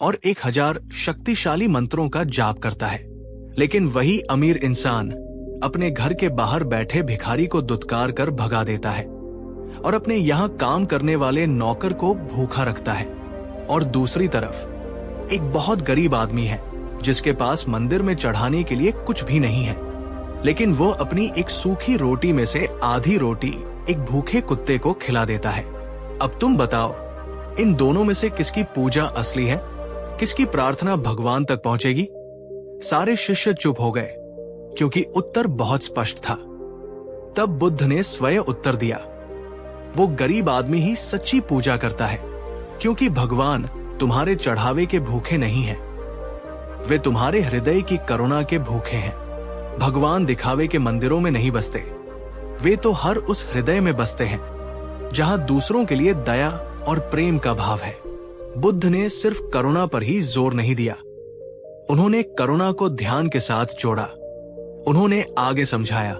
और 1000 शक्तिशाली मंत्रों का जाप करता है। लेकिन वही अमीर इंसान अपने घर के बाहर बैठे भिखारी को दुत्कार कर भगा देता है और अपने यहाँ काम करने वाले नौकर को भूखा रखता है। और दूसरी तरफ एक बहुत गरीब आदमी है जिसके पास मंदिर में चढ़ाने के लिए कुछ भी नहीं है, लेकिन वो अपनी एक सूखी रोटी में से आधी रोटी एक भूखे कुत्ते को खिला देता है। अब तुम बताओ, इन दोनों में से किसकी पूजा असली है? किसकी प्रार्थना भगवान तक पहुंचेगी? सारे शिष्य चुप हो गए क्योंकि उत्तर बहुत स्पष्ट था। तब बुद्ध ने स्वयं उत्तर दिया, वो गरीब आदमी ही सच्ची पूजा करता है क्योंकि भगवान तुम्हारे चढ़ावे के भूखे नहीं हैं, वे तुम्हारे हृदय की करुणा के भूखे हैं। भगवान दिखावे के मंदिरों में नहीं बसते, वे तो हर उस हृदय में बसते हैं जहां दूसरों के लिए दया और प्रेम का भाव है। बुद्ध ने सिर्फ करुणा पर ही जोर नहीं दिया, उन्होंने करुणा को ध्यान के साथ जोड़ा। उन्होंने आगे समझाया,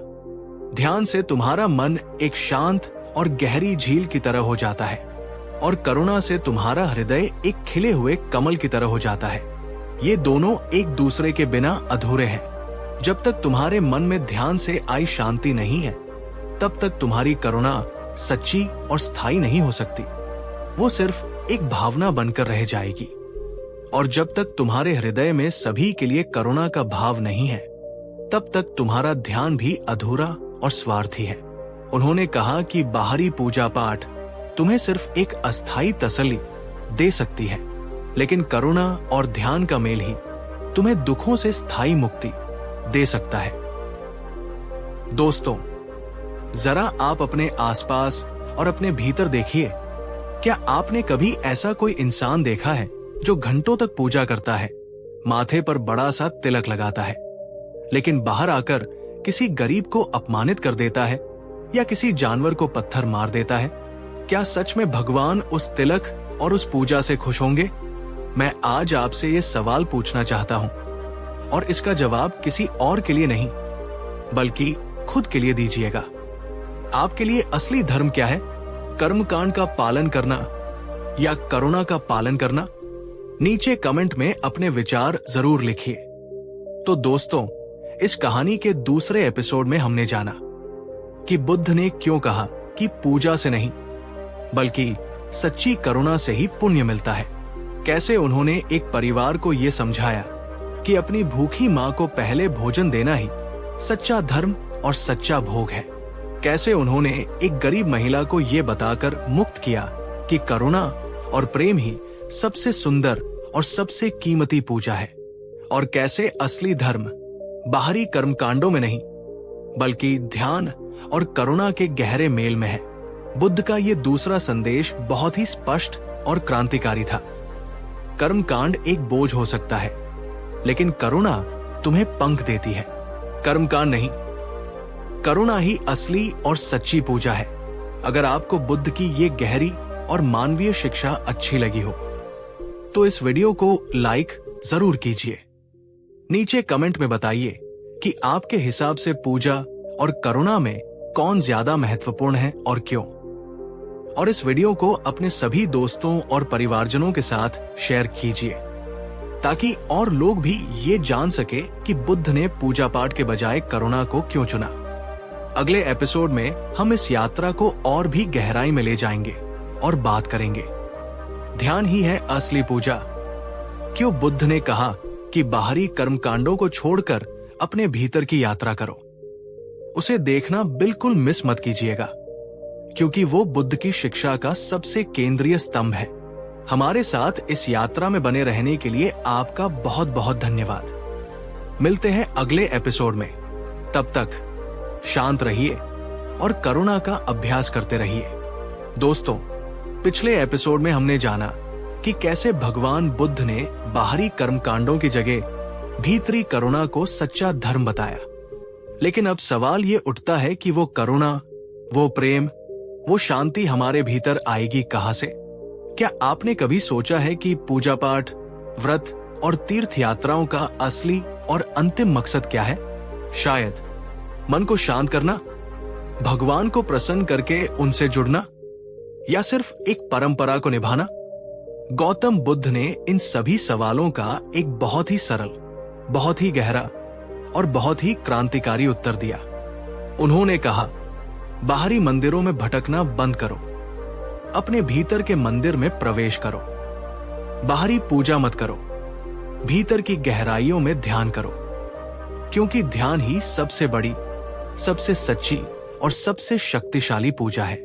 ध्यान से तुम्हारा मन एक शांत और गहरी झील की तरह हो जाता है और करुणा से तुम्हारा हृदय एक खिले हुए कमल की तरह हो जाता है। ये दोनों एक दूसरे के बिना अधूरे हैं। जब तक तुम्हारे मन में ध्यान से आई शांति नहीं है, तब तक तुम्हारी करुणा सच्ची और स्थायी नहीं हो सकती। वो सिर्फ एक भावना बनकर रह जाएगी। और जब तक तुम्हारे हृदय में सभी के लिए करुणा का भाव नहीं है, तब तक तुम्हारा ध्यान भी अधूरा और स्वार्थी है। उन्होंने कहा कि बाहरी पूजा पाठ तुम्हें सिर्फ एक अस्थायी तसल्ली दे सकती है, लेकिन करुणा और ध्यान का मेल ही तुम्हें दुखों से स्थायी मुक्ति दे सकता है। दोस्तों, जरा आप अपने आसपास और अपने भीतर देखिए। क्या आपने कभी ऐसा कोई इंसान देखा है जो घंटों तक पूजा करता है, माथे पर बड़ा सा तिलक लगाता है, लेकिन बाहर आकर किसी गरीब को अपमानित कर देता है या किसी जानवर को पत्थर मार देता है? क्या सच में भगवान उस तिलक और उस पूजा से खुश होंगे? मैं आज आपसे ये सवाल पूछना चाहता हूं, और इसका जवाब किसी और के लिए नहीं बल्कि खुद के लिए दीजिएगा। आपके लिए असली धर्म क्या है? कर्मकांड का पालन करना या करुणा का पालन करना? नीचे कमेंट में अपने विचार जरूर लिखिए। तो दोस्तों, इस कहानी के दूसरे एपिसोड में हमने जाना कि बुद्ध ने क्यों कहा कि पूजा से नहीं बल्कि सच्ची करुणा से ही पुण्य मिलता है। कैसे उन्होंने एक परिवार को यह समझाया कि अपनी भूखी मां को पहले भोजन देना ही सच्चा धर्म और सच्चा भोग है। कैसे उन्होंने एक गरीब महिला को यह बताकर मुक्त किया कि करुणा और प्रेम ही सबसे सुंदर और सबसे कीमती पूजा है। और कैसे असली धर्म बाहरी कर्मकांडों में नहीं बल्कि ध्यान और करुणा के गहरे मेल में है। बुद्ध का ये दूसरा संदेश बहुत ही स्पष्ट और क्रांतिकारी था। कर्मकांड एक बोझ हो सकता है, लेकिन करुणा तुम्हें पंख देती है। कर्मकांड नहीं, करुणा ही असली और सच्ची पूजा है। अगर आपको बुद्ध की ये गहरी और मानवीय शिक्षा अच्छी लगी हो तो इस वीडियो को लाइक जरूर कीजिए। नीचे कमेंट में बताइए कि आपके हिसाब से पूजा और करुणा में कौन ज्यादा महत्वपूर्ण है और क्यों। और इस वीडियो को अपने सभी दोस्तों और परिवारजनों के साथ शेयर कीजिए ताकि और लोग भी ये जान सके कि बुद्ध ने पूजा पाठ के बजाय करुणा को क्यों चुना। अगले एपिसोड में हम इस यात्रा को और भी गहराई में ले जाएंगे और बात करेंगे, ध्यान ही है असली पूजा। क्यों बुद्ध ने कहा कि बाहरी कर्मकांडों को छोड़कर अपने भीतर की यात्रा करो। उसे देखना बिल्कुल मिस मत कीजिएगा, क्योंकि वो बुद्ध की शिक्षा का सबसे केंद्रीय स्तंभ है। हमारे साथ इस यात्रा में बने रहने के लिए आपका बहुत बहुत धन्यवाद। मिलते हैं अगले एपिसोड में। तब तक शांत रहिए और करुणा का अभ्यास करते रहिए। दोस्तों, पिछले एपिसोड में हमने जाना कि कैसे भगवान बुद्ध ने बाहरी कर्मकांडों की जगह भीतरी करुणा को सच्चा धर्म बताया। लेकिन अब सवाल ये उठता है कि वो करुणा, वो प्रेम, वो शांति हमारे भीतर आएगी कहां से? क्या आपने कभी सोचा है कि पूजा पाठ, व्रत और तीर्थ यात्राओं का असली और अंतिम मकसद क्या है? शायद मन को शांत करना, भगवान को प्रसन्न करके उनसे जुड़ना, या सिर्फ एक परंपरा को निभाना? गौतम बुद्ध ने इन सभी सवालों का एक बहुत ही सरल, बहुत ही गहरा और बहुत ही क्रांतिकारी उत्तर दिया। उन्होंने कहा, बाहरी मंदिरों में भटकना बंद करो, अपने भीतर के मंदिर में प्रवेश करो। बाहरी पूजा मत करो, भीतर की गहराइयों में ध्यान करो, क्योंकि ध्यान ही सबसे बड़ी, सबसे सच्ची और सबसे शक्तिशाली पूजा है।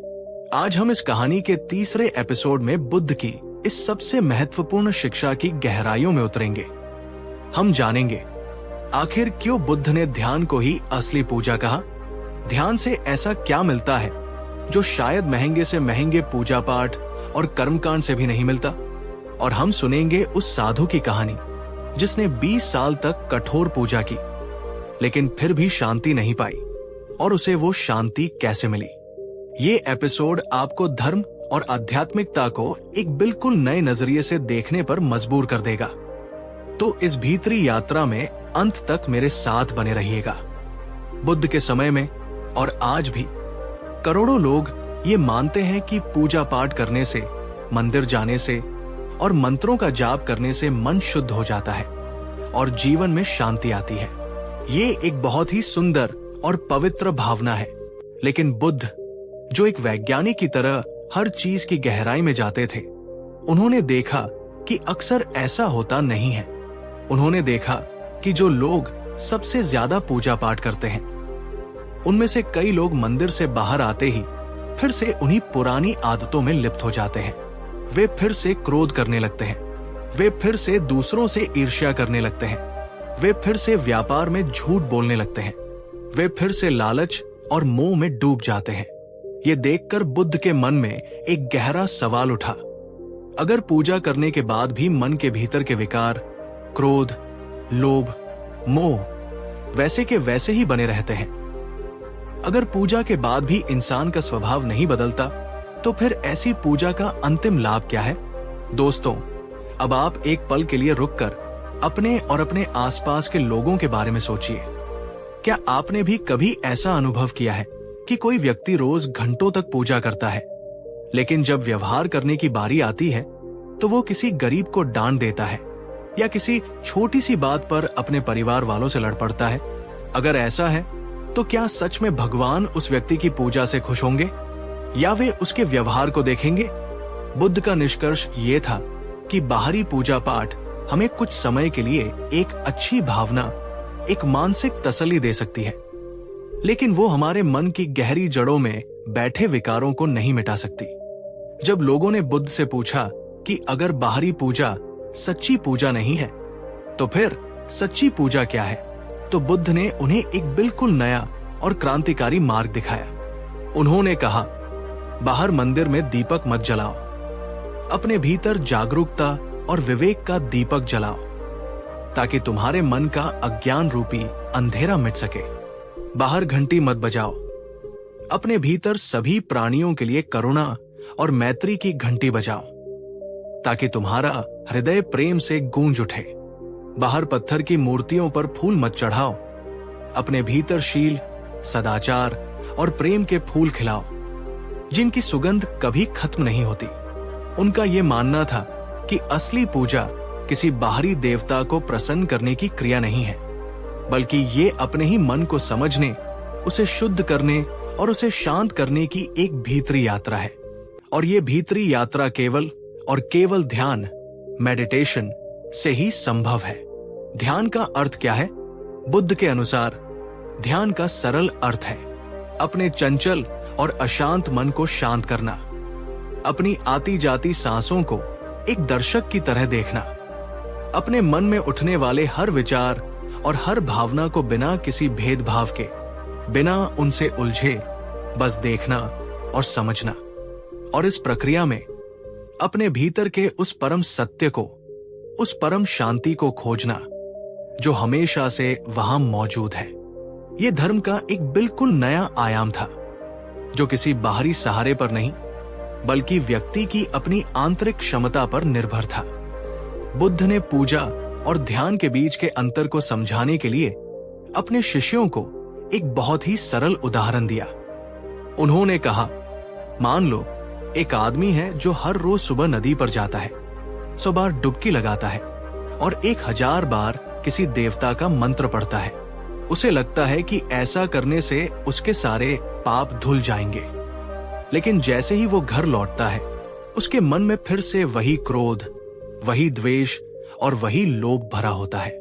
आज हम इस कहानी के तीसरे एपिसोड में बुद्ध की इस सबसे महत्वपूर्ण शिक्षा की गहराइयों में उतरेंगे। हम जानेंगे आखिर क्यों बुद्ध ने ध्यान को ही असली पूजा कहा। ध्यान से ऐसा क्या मिलता है जो शायद महंगे से महंगे पूजा पाठ और कर्मकांड से भी नहीं मिलता। और हम सुनेंगे उस साधु की कहानी जिसने 20 साल तक कठोर पूजा की, लेकिन फिर भी शांति नहीं पाई, और उसे वो शांति कैसे मिली। ये एपिसोड आपको धर्म और आध्यात्मिकता को एक बिल्कुल नए नजरिए से देखने पर मजबूर कर देगा। तो इस भीतरी यात्रा में अंत तक मेरे साथ बने रहिएगा। बुद्ध के समय में और आज भी करोड़ों लोग ये मानते हैं कि पूजा पाठ करने से, मंदिर जाने से और मंत्रों का जाप करने से मन शुद्ध हो जाता है और जीवन में शांति आती है। ये एक बहुत ही सुंदर और पवित्र भावना है, लेकिन बुद्ध, जो एक वैज्ञानिक की तरह हर चीज की गहराई में जाते थे, उन्होंने देखा कि अक्सर ऐसा होता नहीं है। उन्होंने देखा कि जो लोग सबसे ज्यादा पूजा पाठ करते हैं, उनमें से कई लोग मंदिर से बाहर आते ही फिर से उन्हीं पुरानी आदतों में लिप्त हो जाते हैं। वे फिर से क्रोध करने लगते हैं, वे फिर से दूसरों से ईर्ष्या करने लगते हैं, वे फिर से व्यापार में झूठ बोलने लगते हैं, वे फिर से लालच और मोह में डूब जाते हैं। ये देखकर बुद्ध के मन में एक गहरा सवाल उठा। अगर पूजा करने के बाद भी मन के भीतर के विकार, क्रोध, लोभ, मोह वैसे के वैसे ही बने रहते हैं, अगर पूजा के बाद भी इंसान का स्वभाव नहीं बदलता, तो फिर ऐसी पूजा का अंतिम लाभ क्या है? दोस्तों, अब आप एक पल के लिए रुककर अपने और अपने आसपास के लोगों के बारे में सोचिए। क्या आपने भी कभी ऐसा अनुभव किया है कि कोई व्यक्ति रोज घंटों तक पूजा करता है, लेकिन जब व्यवहार करने की बारी आती है तो वो किसी गरीब को डांट देता है या किसी छोटी सी बात पर अपने परिवार वालों से लड़ पड़ता है? अगर ऐसा है तो क्या सच में भगवान उस व्यक्ति की पूजा से खुश होंगे या वे उसके व्यवहार को देखेंगे? बुद्ध का निष्कर्ष ये था कि बाहरी पूजा पाठ हमें कुछ समय के लिए एक अच्छी भावना, एक मानसिक तसल्ली दे सकती है, लेकिन वो हमारे मन की गहरी जड़ों में बैठे विकारों को नहीं मिटा सकती। जब लोगों ने बुद्ध से पूछा कि अगर बाहरी पूजा सच्ची पूजा नहीं है, तो फिर सच्ची पूजा क्या है, तो बुद्ध ने उन्हें एक बिल्कुल नया और क्रांतिकारी मार्ग दिखाया। उन्होंने कहा, बाहर मंदिर में दीपक मत जलाओ, अपने भीतर जागरूकता और विवेक का दीपक जलाओ, ताकि तुम्हारे मन का अज्ञान रूपी अंधेरा मिट सके। बाहर घंटी मत बजाओ, अपने भीतर सभी प्राणियों के लिए करुणा और मैत्री की घंटी बजाओ, ताकि तुम्हारा हृदय प्रेम से गूंज उठे। बाहर पत्थर की मूर्तियों पर फूल मत चढ़ाओ, अपने भीतर शील, सदाचार और प्रेम के फूल खिलाओ, जिनकी सुगंध कभी खत्म नहीं होती। उनका यह मानना था कि असली पूजा किसी बाहरी देवता को प्रसन्न करने की क्रिया नहीं है, बल्कि ये अपने ही मन को समझने, उसे शुद्ध करने और उसे शांत करने की एक भीतरी यात्रा है। और ये भीतरी यात्रा केवल और केवल ध्यान, मेडिटेशन से ही संभव है। ध्यान का अर्थ क्या है? बुद्ध के अनुसार ध्यान का सरल अर्थ है अपने चंचल और अशांत मन को शांत करना, अपनी आती जाती सांसों को एक दर्शक की तरह देखना, अपने मन में उठने वाले हर विचार और हर भावना को बिना किसी भेदभाव के, बिना उनसे उलझे, बस देखना और समझना। और इस प्रक्रिया में अपने भीतर के उस परम सत्य को, उस परम शांति को खोजना जो हमेशा से वहां मौजूद है। यह धर्म का एक बिल्कुल नया आयाम था, जो किसी बाहरी सहारे पर नहीं, बल्कि व्यक्ति की अपनी आंतरिक क्षमता पर निर्भर था। बुद्ध ने पूजा और ध्यान के बीच के अंतर को समझाने के लिए अपने शिष्यों को एक बहुत ही सरल उदाहरण दिया। उन्होंने कहा, मान लो एक आदमी है जो हर रोज सुबह नदी पर जाता है, 100 बार डुबकी लगाता है और 1000 बार किसी देवता का मंत्र पढ़ता है। उसे लगता है कि ऐसा करने से उसके सारे पाप धुल जाएंगे, लेकिन जैसे ही वो घर लौटता है, उसके मन में फिर से वही क्रोध, वही द्वेष और वही लोभ भरा होता है।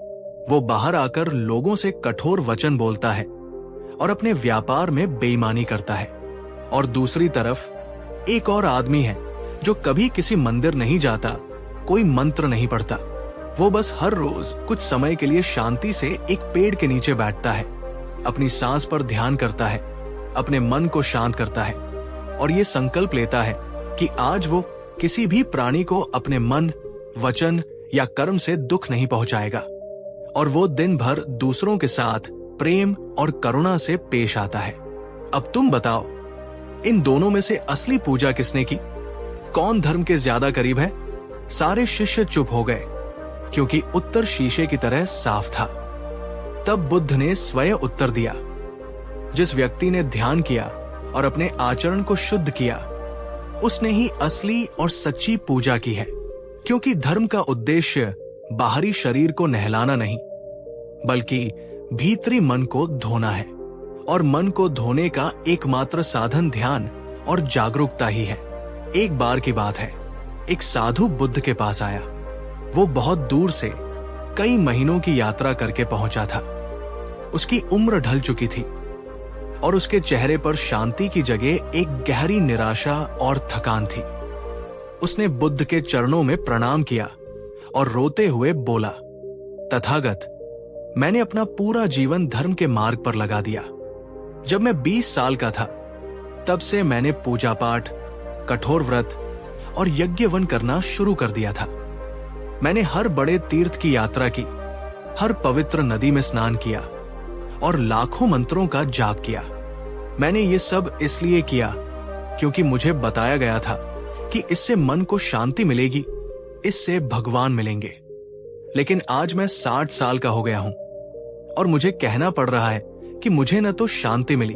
वो बाहर आकर लोगों से कठोर वचन बोलता है और अपने व्यापार में बेईमानी करता है। और दूसरी तरफ एक और आदमी है जो कभी किसी मंदिर नहीं जाता, कोई मंत्र नहीं पढ़ता, वो बस हर रोज कुछ समय के लिए शांति से एक पेड़ के नीचे बैठता है, अपनी सांस पर ध्यान करता है, अपने मन को शांत करता है और ये संकल्प लेता है कि आज वो किसी भी प्राणी को अपने मन, वचन या कर्म से दुख नहीं पहुंचाएगा। और वो दिन भर दूसरों के साथ प्रेम और करुणा से पेश आता है। अब तुम बताओ, इन दोनों में से असली पूजा किसने की? कौन धर्म के ज्यादा करीब है? सारे शिष्य चुप हो गए, क्योंकि उत्तर शीशे की तरह साफ था। तब बुद्ध ने स्वयं उत्तर दिया, जिस व्यक्ति ने ध्यान किया और अपने आचरण को शुद्ध किया, उसने ही असली और सच्ची पूजा की है। क्योंकि धर्म का उद्देश्य बाहरी शरीर को नहलाना नहीं, बल्कि भीतरी मन को धोना है। और मन को धोने का एकमात्र साधन ध्यान और जागरूकता ही है। एक बार की बात है, एक साधु बुद्ध के पास आया। वो बहुत दूर से कई महीनों की यात्रा करके पहुंचा था। उसकी उम्र ढल चुकी थी और उसके चेहरे पर शांति की जगह एक गहरी निराशा और थकान थी। उसने बुद्ध के चरणों में प्रणाम किया और रोते हुए बोला, तथागत, मैंने अपना पूरा जीवन धर्म के मार्ग पर लगा दिया। जब मैं 20 साल का था तब से मैंने पूजा पाठ, कठोर व्रत और यज्ञ करना शुरू कर दिया था। मैंने हर बड़े तीर्थ की यात्रा की, हर पवित्र नदी में स्नान किया और लाखों मंत्रों का जाप किया। मैंने ये सब इसलिए किया क्योंकि मुझे बताया गया था कि इससे मन को शांति मिलेगी, इससे भगवान मिलेंगे। लेकिन आज मैं 60 साल का हो गया हूं और मुझे कहना पड़ रहा है कि मुझे न तो शांति मिली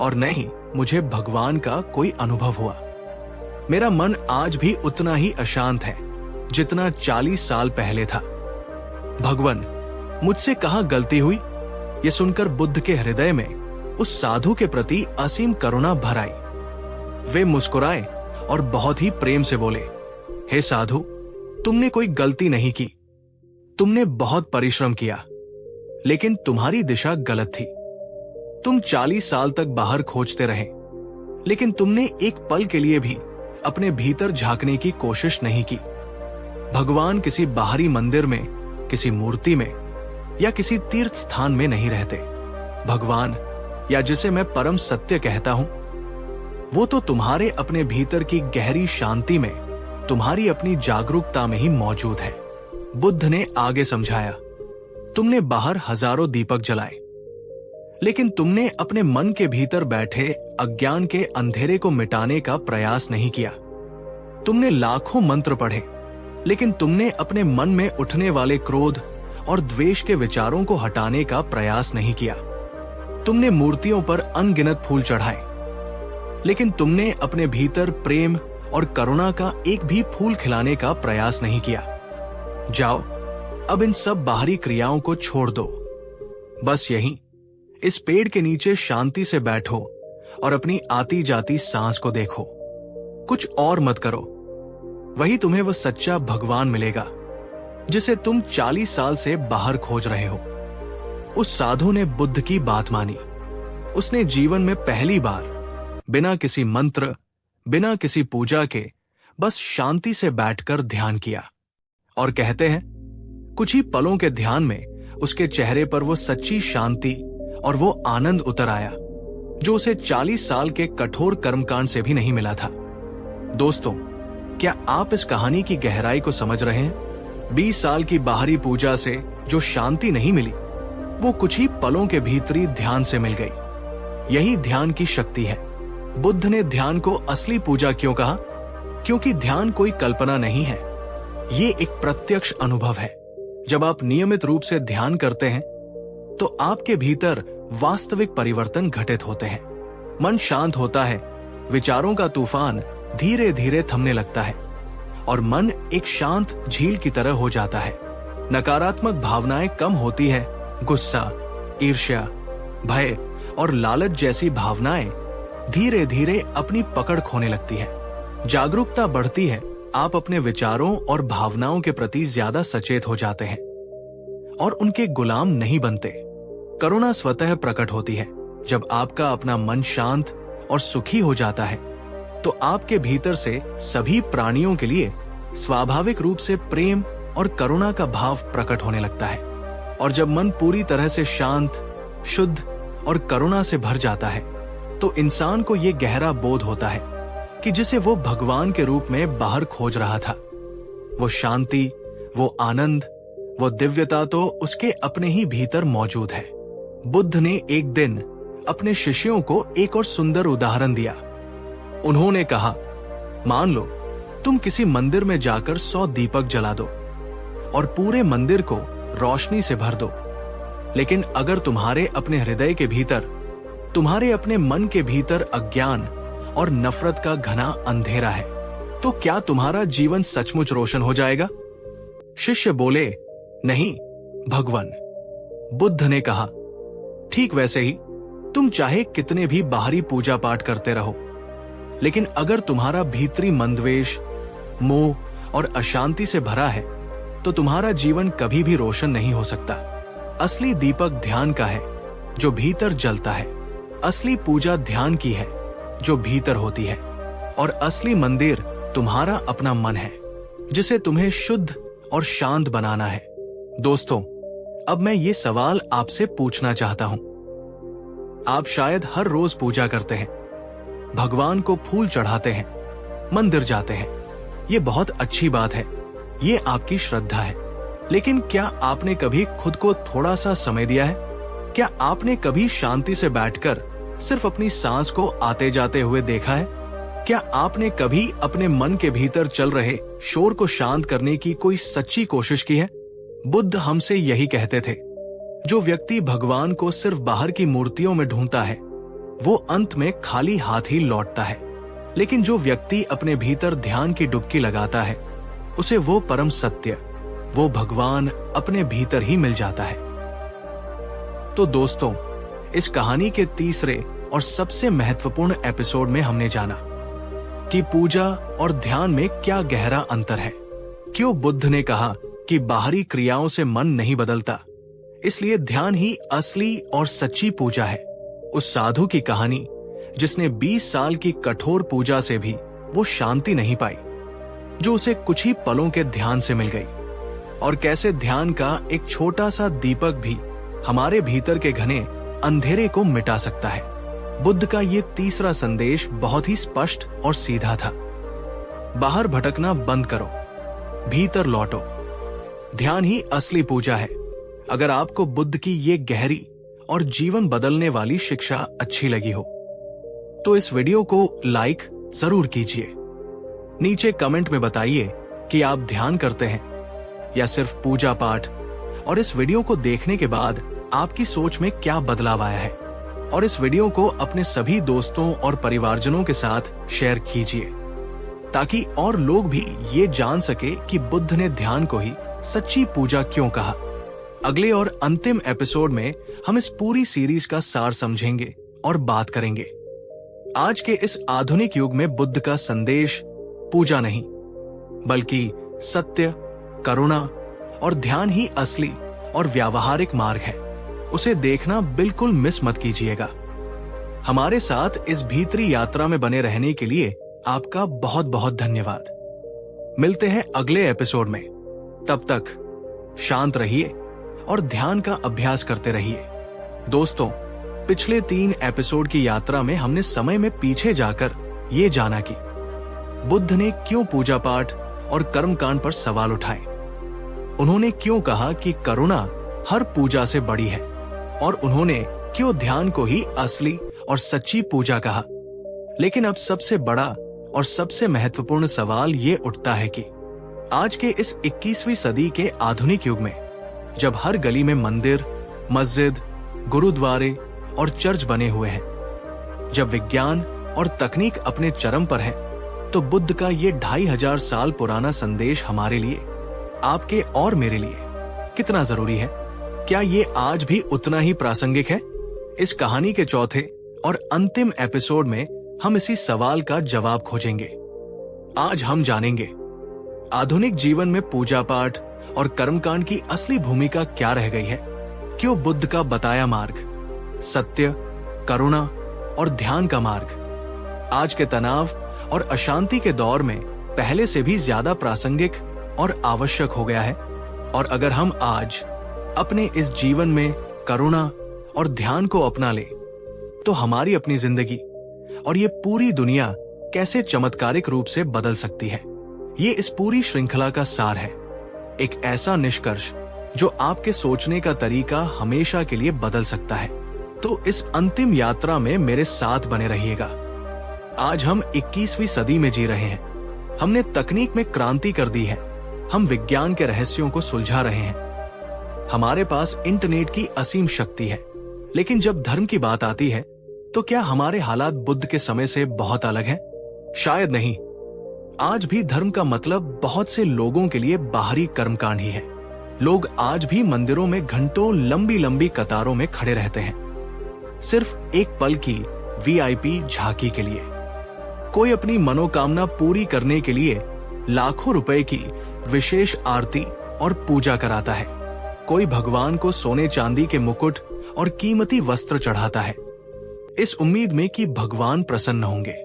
और न ही मुझे भगवान का कोई अनुभव हुआ। मेरा मन आज भी उतना ही अशांत है जितना 40 साल पहले था। भगवान, मुझसे कहां गलती हुई? ये सुनकर बुद्ध के हृदय में उस साधु के प्रति असीम करुणा भर आई। वे मुस्कुराए और बहुत ही प्रेम से बोले, हे साधु, तुमने कोई गलती नहीं की। तुमने बहुत परिश्रम किया, लेकिन तुम्हारी दिशा गलत थी। तुम 40 साल तक बाहर खोजते रहे, लेकिन तुमने एक पल के लिए भी अपने भीतर झांकने की कोशिश नहीं की। भगवान किसी बाहरी मंदिर में, किसी मूर्ति में या किसी तीर्थ स्थान में नहीं रहते। भगवान, या जिसे मैं परम सत्य कहता हूं, वो तो तुम्हारे अपने भीतर की गहरी शांति में, तुम्हारी अपनी जागरूकता में ही मौजूद है। बुद्ध ने आगे समझाया, तुमने बाहर हजारों दीपक जलाए, लेकिन तुमने अपने मन के भीतर बैठे अज्ञान के अंधेरे को मिटाने का प्रयास नहीं किया। तुमने लाखों मंत्र पढ़े, लेकिन तुमने अपने मन में उठने वाले क्रोध और द्वेष के विचारों को हटाने का प्रयास नहीं किया। तुमने मूर्तियों पर अनगिनत फूल चढ़ाए, लेकिन तुमने अपने भीतर प्रेम और करुणा का एक भी फूल खिलाने का प्रयास नहीं किया। जाओ, अब इन सब बाहरी क्रियाओं को छोड़ दो। बस यहीं इस पेड़ के नीचे शांति से बैठो और अपनी आती जाती सांस को देखो। कुछ और मत करो। वही तुम्हें वो सच्चा भगवान मिलेगा जिसे तुम 40 साल से बाहर खोज रहे हो। उस साधु ने बुद्ध की बात मानी। उसने जीवन में पहली बार बिना किसी मंत्र, बिना किसी पूजा के बस शांति से बैठकर ध्यान किया। और कहते हैं, कुछ ही पलों के ध्यान में उसके चेहरे पर वो सच्ची शांति और वो आनंद उतर आया जो उसे 40 साल के कठोर कर्मकांड से भी नहीं मिला था। दोस्तों, क्या आप इस कहानी की गहराई को समझ रहे हैं? 20 साल की बाहरी पूजा से जो शांति नहीं मिली, वो कुछ ही पलों के भीतरी ध्यान से मिल गई। यही ध्यान की शक्ति है। बुद्ध ने ध्यान को असली पूजा क्यों कहा? क्योंकि ध्यान कोई कल्पना नहीं है, ये एक प्रत्यक्ष अनुभव है। जब आप नियमित रूप से ध्यान करते हैं तो आपके भीतर वास्तविक परिवर्तन घटित होते हैं। मन शांत होता है, विचारों का तूफान धीरे धीरे थमने लगता है और मन एक शांत झील की तरह हो जाता है। नकारात्मक भावनाएं कम होती है। गुस्सा, ईर्ष्या, भय और लालच जैसी भावनाएं धीरे धीरे अपनी पकड़ खोने लगती है। जागरूकता बढ़ती है। आप अपने विचारों और भावनाओं के प्रति ज्यादा सचेत हो जाते हैं और उनके गुलाम नहीं बनते। करुणा स्वतः प्रकट होती है। जब आपका अपना मन शांत और सुखी हो जाता है तो आपके भीतर से सभी प्राणियों के लिए स्वाभाविक रूप से प्रेम और करुणा का भाव प्रकट होने लगता है। और जब मन पूरी तरह से शांत, शुद्ध और करुणा से भर जाता है तो इंसान को यह गहरा बोध होता है कि जिसे वो भगवान के रूप में बाहर खोज रहा था, वो शांति, वो आनंद, वो दिव्यता तो उसके अपने ही भीतर मौजूद है। बुद्ध ने एक दिन अपने शिष्यों को एक और सुंदर उदाहरण दिया। उन्होंने कहा, मान लो तुम किसी मंदिर में जाकर 100 दीपक जला दो और पूरे मंदिर को रोशनी से भर दो, लेकिन अगर तुम्हारे अपने हृदय के भीतर, तुम्हारे अपने मन के भीतर अज्ञान और नफरत का घना अंधेरा है, तो क्या तुम्हारा जीवन सचमुच रोशन हो जाएगा? शिष्य बोले, नहीं भगवान। बुद्ध ने कहा, ठीक वैसे ही तुम चाहे कितने भी बाहरी पूजा पाठ करते रहो, लेकिन अगर तुम्हारा भीतरी मंद्वेष, मोह और अशांति से भरा है तो तुम्हारा जीवन कभी भी रोशन नहीं हो सकता। असली दीपक ध्यान का है जो भीतर जलता है। असली पूजा ध्यान की है जो भीतर होती है। और असली मंदिर तुम्हारा अपना मन है जिसे तुम्हें शुद्ध और शांत बनाना है। दोस्तों, अब मैं ये सवाल आपसे पूछना चाहता हूं। आप शायद हर रोज पूजा करते हैं, भगवान को फूल चढ़ाते हैं, मंदिर जाते हैं। ये बहुत अच्छी बात है, ये आपकी श्रद्धा है। लेकिन क्या आपने कभी खुद को थोड़ा सा समय दिया है? क्या आपने कभी शांति से बैठकर सिर्फ अपनी सांस को आते जाते हुए देखा है? क्या आपने कभी अपने मन के भीतर चल रहे शोर को शांत करने की कोई सच्ची कोशिश की है? बुद्ध हमसे यही कहते थे, जो व्यक्ति भगवान को सिर्फ बाहर की मूर्तियों में ढूंढता है वो अंत में खाली हाथ ही लौटता है। लेकिन जो व्यक्ति अपने भीतर ध्यान की डुबकी लगाता है उसे वो परम सत्य, वो भगवान अपने भीतर ही मिल जाता है। तो दोस्तों, इस कहानी के तीसरे और सबसे महत्वपूर्ण एपिसोड में हमने जाना कि पूजा और ध्यान में क्या गहरा अंतर है। क्यों बुद्ध ने कहा कि बाहरी क्रियाओं से मन नहीं बदलता, इसलिए ध्यान ही असली और सच्ची पूजा है। उस साधु की कहानी जिसने 20 साल की कठोर पूजा से भी वो शांति नहीं पाई जो उसे कुछ ही पलों के ध्यान से मिल गई। और कैसे ध्यान का एक छोटा सा दीपक भी हमारे भीतर के घने अंधेरे को मिटा सकता है। बुद्ध का ये तीसरा संदेश बहुत ही स्पष्ट और सीधा था। बाहर भटकना बंद करो, भीतर लौटो। ध्यान ही असली पूजा है। अगर आपको बुद्ध की ये गहरी और जीवन बदलने वाली शिक्षा अच्छी लगी हो तो इस वीडियो को लाइक जरूर कीजिए। नीचे कमेंट में बताइए कि आप ध्यान करते हैं या सिर्फ पूजा पाठ, और इस वीडियो को देखने के बाद आपकी सोच में क्या बदलाव आया है। और इस वीडियो को अपने सभी दोस्तों और परिवारजनों के साथ शेयर कीजिए ताकि और लोग भी ये जान सके कि बुद्ध ने ध्यान को ही सच्ची पूजा क्यों कहा। अगले और अंतिम एपिसोड में हम इस पूरी सीरीज का सार समझेंगे और बात करेंगे। आज के इस आधुनिक युग में बुद्ध का संदेश पूजा नहीं बल्कि सत्य, करुणा और ध्यान ही असली और व्यावहारिक मार्ग है। उसे देखना बिल्कुल मिस मत कीजिएगा। हमारे साथ इस भीतरी यात्रा में बने रहने के लिए आपका बहुत बहुत धन्यवाद। मिलते हैं अगले एपिसोड में। तब तक शांत रहिए और ध्यान का अभ्यास करते रहिए। दोस्तों, पिछले 3 एपिसोड की यात्रा में हमने समय में पीछे जाकर ये जाना कि बुद्ध ने क्यों पूजा पाठ और कर्मकांड पर सवाल उठाए। उन्होंने क्यों कहा कि करुणा हर पूजा से बड़ी है, और उन्होंने क्यों ध्यान को ही असली और सच्ची पूजा कहा। लेकिन अब सबसे बड़ा और सबसे महत्वपूर्ण सवाल ये उठता है कि आज के इस 21वीं सदी के आधुनिक युग में जब हर गली में मंदिर, मस्जिद, गुरुद्वारे और चर्च बने हुए हैं, जब विज्ञान और तकनीक अपने चरम पर है, तो बुद्ध का ये 2500 साल पुराना संदेश हमारे लिए, आपके और मेरे लिए कितना जरूरी है? क्या ये आज भी उतना ही प्रासंगिक है? इस कहानी के चौथे और अंतिम एपिसोड में हम इसी सवाल का जवाब खोजेंगे। आज हम जानेंगे आधुनिक जीवन में पूजा पाठ और कर्मकांड की असली भूमिका क्या रह गई है। क्यों बुद्ध का बताया मार्ग सत्य, करुणा और ध्यान का मार्ग आज के तनाव और अशांति के दौर में पहले से भी ज्यादा प्रासंगिक और आवश्यक हो गया है। और अगर हम आज अपने इस जीवन में करुणा और ध्यान को अपना ले तो हमारी अपनी जिंदगी और ये पूरी दुनिया कैसे चमत्कारिक रूप से बदल सकती है। ये इस पूरी श्रृंखला का सार है, एक ऐसा निष्कर्ष जो आपके सोचने का तरीका हमेशा के लिए बदल सकता है। तो इस अंतिम यात्रा में मेरे साथ बने रहिएगा। आज हम 21वीं सदी में जी रहे हैं। हमने तकनीक में क्रांति कर दी है। हम विज्ञान के रहस्यों को सुलझा रहे हैं। हमारे पास इंटरनेट की असीम शक्ति है। लेकिन जब धर्म की बात आती है तो क्या हमारे हालात बुद्ध के समय से बहुत अलग हैं? शायद नहीं। आज भी धर्म का मतलब बहुत से लोगों के लिए बाहरी कर्मकांड ही है। लोग आज भी मंदिरों में घंटों लंबी लंबी कतारों में खड़े रहते हैं, सिर्फ एक पल की वीआईपी झांकी के लिए। कोई अपनी मनोकामना पूरी करने के लिए लाखों रुपए की विशेष आरती और पूजा कराता है। कोई भगवान को सोने चांदी के मुकुट और कीमती वस्त्र चढ़ाता है, इस उम्मीद में कि भगवान प्रसन्न होंगे।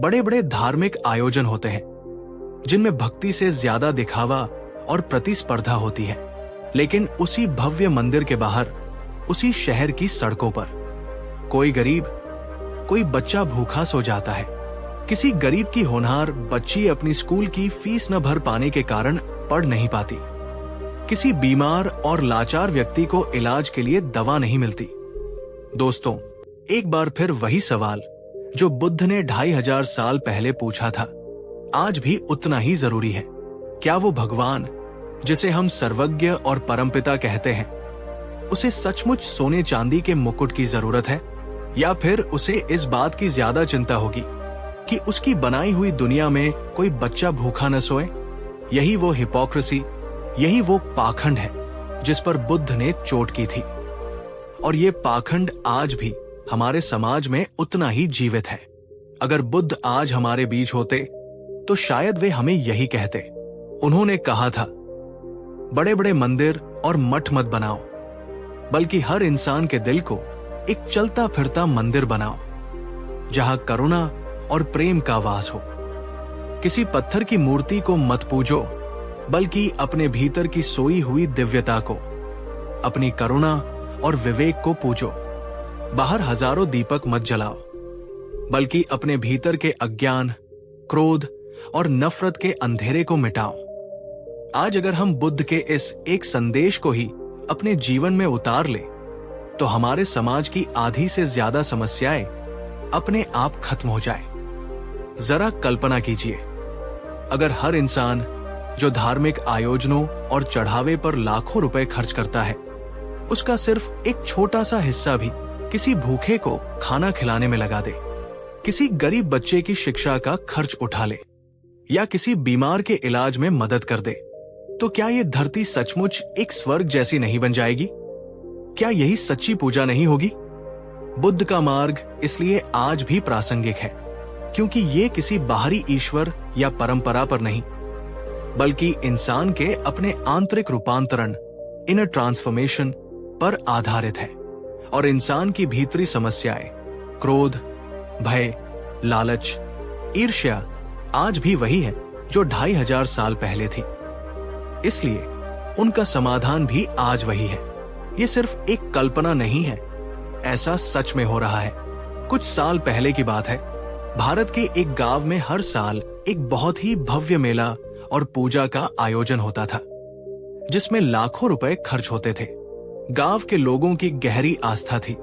बड़े बड़े धार्मिक आयोजन होते हैं जिनमें भक्ति से ज्यादा दिखावा और प्रतिस्पर्धा होती है, लेकिन उसी भव्य मंदिर के बाहर, उसी शहर की सड़कों पर कोई गरीब, कोई बच्चा भूखा सो जाता है। किसी गरीब की होनहार बच्ची अपनी स्कूल की फीस न भर पाने के कारण पढ़ नहीं पाती। किसी बीमार और लाचार व्यक्ति को इलाज के लिए दवा नहीं मिलती। दोस्तों, एक बार फिर वही सवाल जो बुद्ध ने 2500 साल पहले पूछा था, आज भी उतना ही जरूरी है। क्या वो भगवान जिसे हम सर्वज्ञ और परमपिता कहते हैं, उसे सचमुच सोने चांदी के मुकुट की जरूरत है, या फिर उसे इस बात की ज्यादा चिंता होगी कि उसकी बनाई हुई दुनिया में कोई बच्चा भूखा न सोए? यही वो हिपोक्रेसी, यही वो पाखंड है जिस पर बुद्ध ने चोट की थी। और ये पाखंड आज भी हमारे समाज में उतना ही जीवित है। अगर बुद्ध आज हमारे बीच होते तो शायद वे हमें यही कहते। उन्होंने कहा था, बड़े बड़े मंदिर और मठ मत बनाओ, बल्कि हर इंसान के दिल को एक चलता फिरता मंदिर बनाओ जहां करुणा और प्रेम का वास हो। किसी पत्थर की मूर्ति को मत पूजो, बल्कि अपने भीतर की सोई हुई दिव्यता को, अपनी करुणा और विवेक को पूजो। बाहर हजारों दीपक मत जलाओ, बल्कि अपने भीतर के अज्ञान, क्रोध और नफरत के अंधेरे को मिटाओ। आज अगर हम बुद्ध के इस एक संदेश को ही अपने जीवन में उतार ले, तो हमारे समाज की आधी से ज्यादा समस्याएं अपने आप खत्म हो जाए। जरा कल्पना कीजिए, अगर हर इंसान जो धार्मिक आयोजनों और चढ़ावे पर लाखों रुपए खर्च करता है, उसका सिर्फ एक छोटा सा हिस्सा भी किसी भूखे को खाना खिलाने में लगा दे, किसी गरीब बच्चे की शिक्षा का खर्च उठा ले, या किसी बीमार के इलाज में मदद कर दे, तो क्या ये धरती सचमुच एक स्वर्ग जैसी नहीं बन जाएगी? क्या यही सच्ची पूजा नहीं होगी? बुद्ध का मार्ग इसलिए आज भी प्रासंगिक है, क्योंकि ये किसी बाहरी ईश्वर या परंपरा पर नहीं, बल्कि इंसान के अपने आंतरिक रूपांतरण, इनर ट्रांसफॉर्मेशन पर आधारित है। और इंसान की भीतरी समस्याएं, क्रोध, भय, लालच, ईर्ष्या आज भी वही है जो 2500 साल पहले थी। इसलिए उनका समाधान भी आज वही है। ये सिर्फ एक कल्पना नहीं है, ऐसा सच में हो रहा है। कुछ साल पहले की बात है, भारत के एक गांव में हर साल एक बहुत ही भव्य मेला और पूजा का आयोजन होता था, जिसमें लाखों रुपए खर्च होते थे। गांव के लोगों की गहरी आस्था थी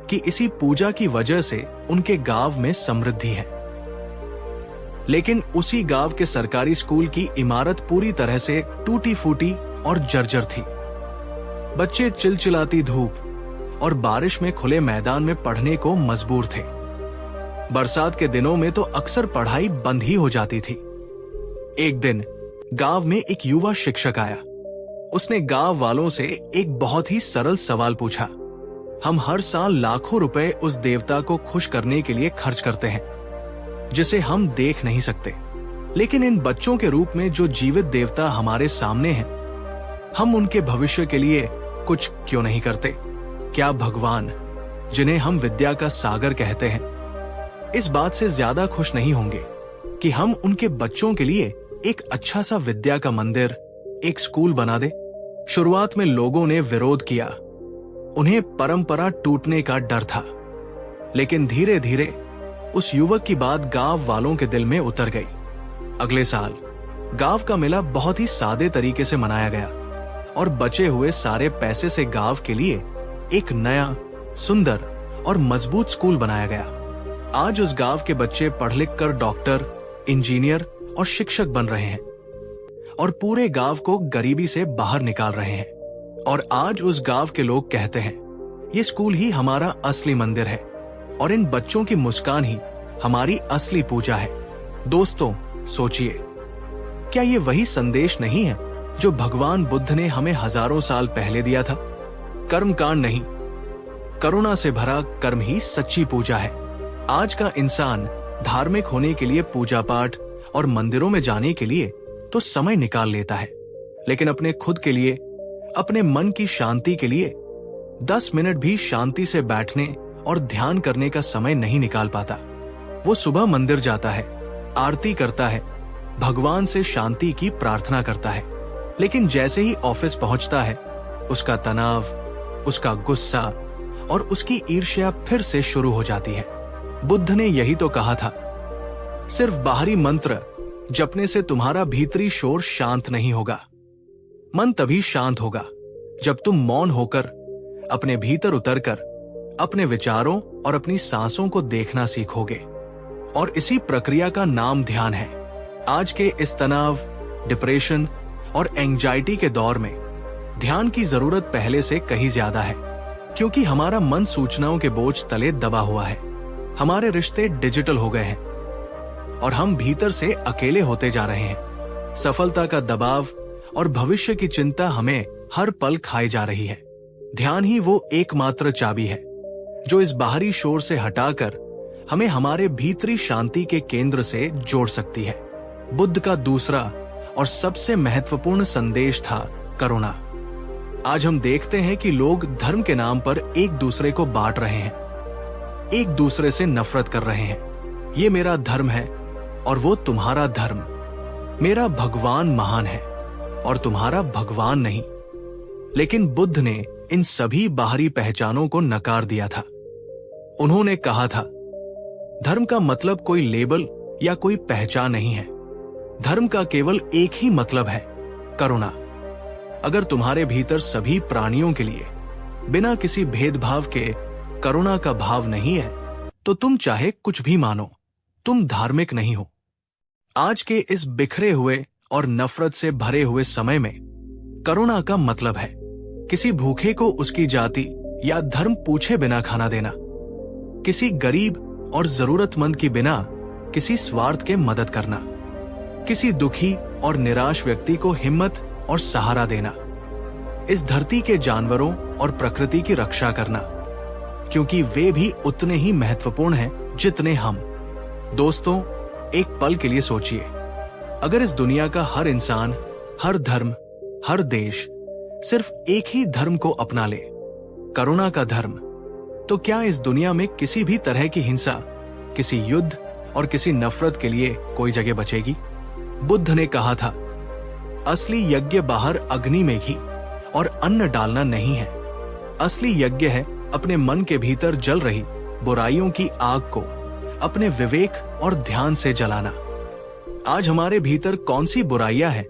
कि इसी पूजा की वजह से उनके गांव में समृद्धि है। लेकिन उसी गांव के सरकारी स्कूल की इमारत पूरी तरह से टूटी फूटी और जर्जर थी। बच्चे चिलचिलाती धूप और बारिश में खुले मैदान में पढ़ने को मजबूर थे। बरसात के दिनों में तो अक्सर पढ़ाई बंद ही हो जाती थी। एक दिन गांव में एक युवा शिक्षक आया। उसने गांव वालों से एक बहुत ही सरल सवाल पूछा। हम हर साल लाखों रुपए उस देवता को खुश करने के लिए खर्च करते हैं, जिसे हम देख नहीं सकते, लेकिन इन बच्चों के रूप में जो जीवित देवता हमारे सामने हैं, हम उनके भविष्य के लिए कुछ क्यों नहीं करते? क्या भगवान, जिन्हें हम विद्या का सागर कहते हैं, इस बात से ज्यादा खुश नहीं होंगे कि हम उनके बच्चों के लिए एक अच्छा सा विद्या का मंदिर, एक स्कूल बना दे? शुरुआत में लोगों ने विरोध किया, उन्हें परंपरा टूटने का डर था, लेकिन धीरे धीरे उस युवक की बात गांव वालों के दिल में उतर गई। अगले साल गांव का मेला बहुत ही सादे तरीके से मनाया गया और बचे हुए सारे पैसे से गांव के लिए एक नया, सुंदर और मजबूत स्कूल बनाया गया। आज उस गांव के बच्चे पढ़ लिख कर डॉक्टर, इंजीनियर और शिक्षक बन रहे हैं और पूरे गांव को गरीबी से बाहर निकाल रहे हैं। और आज उस गांव के लोग कहते हैं, ये स्कूल ही हमारा असली मंदिर है और इन बच्चों की मुस्कान ही हमारी असली पूजा है। दोस्तों, सोचिए, क्या ये वही संदेश नहीं है जो भगवान बुद्ध ने हमें हजारों साल पहले दिया था? कर्मकांड नहीं, करुणा से भरा कर्म ही सच्ची पूजा है। आज का इंसान धार्मिक होने के लिए पूजा पाठ और मंदिरों में जाने के लिए तो समय निकाल लेता है, लेकिन अपने खुद के लिए, अपने मन की शांति के लिए 10 मिनट भी शांति से बैठने और ध्यान करने का समय नहीं निकाल पाता। वो सुबह मंदिर जाता है, आरती करता है, भगवान से शांति की प्रार्थना करता है, लेकिन जैसे ही ऑफिस पहुंचता है, उसका तनाव, उसका गुस्सा और उसकी ईर्ष्या फिर से शुरू हो जाती है। बुद्ध ने यही तो कहा था, सिर्फ बाहरी मंत्र जपने से तुम्हारा भीतरी शोर शांत नहीं होगा। मन तभी शांत होगा जब तुम मौन होकर, अपने भीतर उतरकर, अपने विचारों और अपनी सांसों को देखना सीखोगे। और इसी प्रक्रिया का नाम ध्यान है। आज के इस तनाव, डिप्रेशन और एंजाइटी के दौर में ध्यान की जरूरत पहले से कहीं ज्यादा है, क्योंकि हमारा मन सूचनाओं के बोझ तले दबा हुआ है। हमारे रिश्ते डिजिटल हो गए हैं और हम भीतर से अकेले होते जा रहे हैं। सफलता का दबाव और भविष्य की चिंता हमें हर पल खाई जा रही है। ध्यान ही वो एकमात्र चाबी है जो इस बाहरी शोर से हटाकर हमें हमारे भीतरी शांति के केंद्र से जोड़ सकती है। बुद्ध का दूसरा और सबसे महत्वपूर्ण संदेश था करुणा। आज हम देखते हैं कि लोग धर्म के नाम पर एक दूसरे को बांट रहे हैं, एक दूसरे से नफरत कर रहे हैं। ये मेरा धर्म है और वो तुम्हारा धर्म, मेरा भगवान महान है और तुम्हारा भगवान नहीं। लेकिन बुद्ध ने इन सभी बाहरी पहचानों को नकार दिया था। उन्होंने कहा था, धर्म का मतलब कोई लेबल या कोई पहचान नहीं है। धर्म का केवल एक ही मतलब है, करुणा। अगर तुम्हारे भीतर सभी प्राणियों के लिए बिना किसी भेदभाव के करुणा का भाव नहीं है, तो तुम चाहे कुछ भी मानो, तुम धार्मिक नहीं हो। आज के इस बिखरे हुए और नफरत से भरे हुए समय में करुणा का मतलब है किसी भूखे को उसकी जाति या धर्म पूछे बिना खाना देना, किसी गरीब और जरूरतमंद की बिना किसी स्वार्थ के मदद करना, किसी दुखी और निराश व्यक्ति को हिम्मत और सहारा देना, इस धरती के जानवरों और प्रकृति की रक्षा करना, क्योंकि वे भी उतने ही महत्वपूर्ण हैं जितने हम। दोस्तों, एक पल के लिए सोचिए, अगर इस दुनिया का हर इंसान, हर धर्म, हर देश सिर्फ एक ही धर्म को अपना ले, करुणा का धर्म, तो क्या इस दुनिया में किसी भी तरह की हिंसा, किसी युद्ध और किसी नफरत के लिए कोई जगह बचेगी? बुद्ध ने कहा था, असली यज्ञ बाहर अग्नि में घी और अन्न डालना नहीं है। असली यज्ञ है अपने मन के भीतर जल रही बुराइयों की आग को अपने विवेक और ध्यान से जलाना। आज हमारे भीतर कौन सी बुराइयां हैं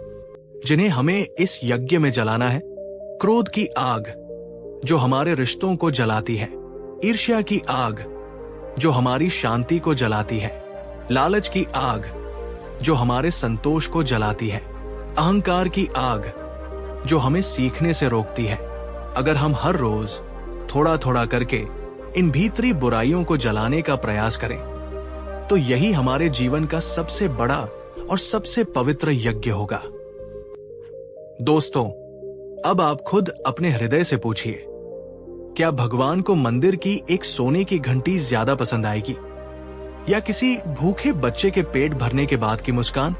जिन्हें हमें इस यज्ञ में जलाना है? क्रोध की आग जो हमारे रिश्तों को जलाती है, ईर्ष्या की आग जो हमारी शांति को जलाती है, लालच की आग जो हमारे संतोष को जलाती है, अहंकार की आग जो हमें सीखने से रोकती है। अगर हम हर रोज थोड़ा थोड़ा करके इन भीतरी बुराइयों को जलाने का प्रयास करें, तो यही हमारे जीवन का सबसे बड़ा और सबसे पवित्र यज्ञ होगा। दोस्तों, अब आप खुद अपने हृदय से पूछिए, क्या भगवान को मंदिर की एक सोने की घंटी ज्यादा पसंद आएगी या किसी भूखे बच्चे के पेट भरने के बाद की मुस्कान?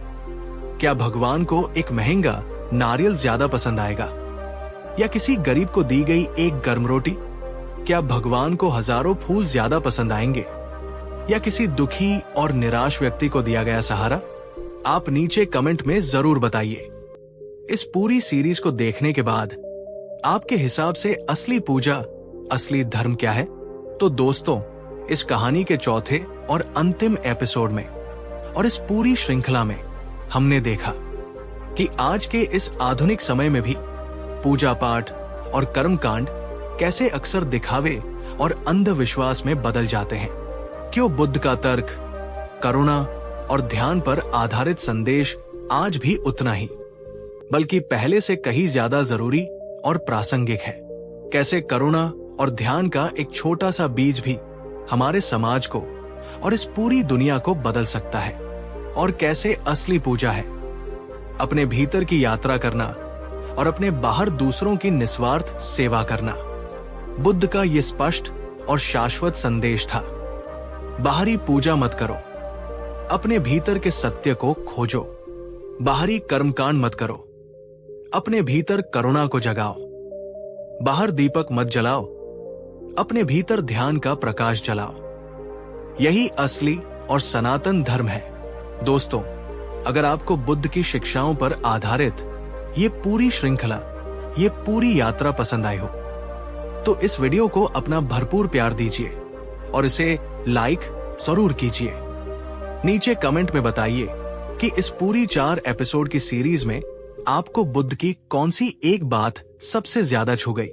क्या भगवान को एक महंगा नारियल ज्यादा पसंद आएगा या किसी गरीब को दी गई एक गर्म रोटी? क्या भगवान को हजारों फूल ज्यादा पसंद आएंगे या किसी दुखी और निराश व्यक्ति को दिया गया सहारा? आप नीचे कमेंट में जरूर बताइए। इस पूरी सीरीज को देखने के बाद आपके हिसाब से असली पूजा, असली धर्म क्या है? तो दोस्तों, इस कहानी के चौथे और अंतिम एपिसोड में और इस पूरी श्रृंखला में हमने देखा कि आज के इस आधुनिक समय में भी पूजा पाठ और कर्मकांड कैसे अक्सर दिखावे और अंधविश्वास में बदल जाते हैं। क्यों बुद्ध का तर्क, करुणा और ध्यान पर आधारित संदेश आज भी उतना ही, बल्कि पहले से कहीं ज्यादा जरूरी और प्रासंगिक है। कैसे करुणा और ध्यान का एक छोटा सा बीज भी हमारे समाज को और इस पूरी दुनिया को बदल सकता है, और कैसे असली पूजा है अपने भीतर की यात्रा करना और अपने बाहर दूसरों की निस्वार्थ सेवा करना। बुद्ध का ये स्पष्ट और शाश्वत संदेश था, बाहरी पूजा मत करो, अपने भीतर के सत्य को खोजो। बाहरी कर्मकांड मत करो, अपने भीतर करुणा को जगाओ। बाहर दीपक मत जलाओ, अपने भीतर ध्यान का प्रकाश जलाओ। यही असली और सनातन धर्म है। दोस्तों, अगर आपको बुद्ध की शिक्षाओं पर आधारित ये पूरी श्रृंखला, ये पूरी यात्रा पसंद आई हो, तो इस वीडियो को अपना भरपूर प्यार दीजिए और इसे लाइक जरूर कीजिए। नीचे कमेंट में बताइए कि इस पूरी 4 एपिसोड की सीरीज में आपको बुद्ध की कौन सी एक बात सबसे ज्यादा छू गई,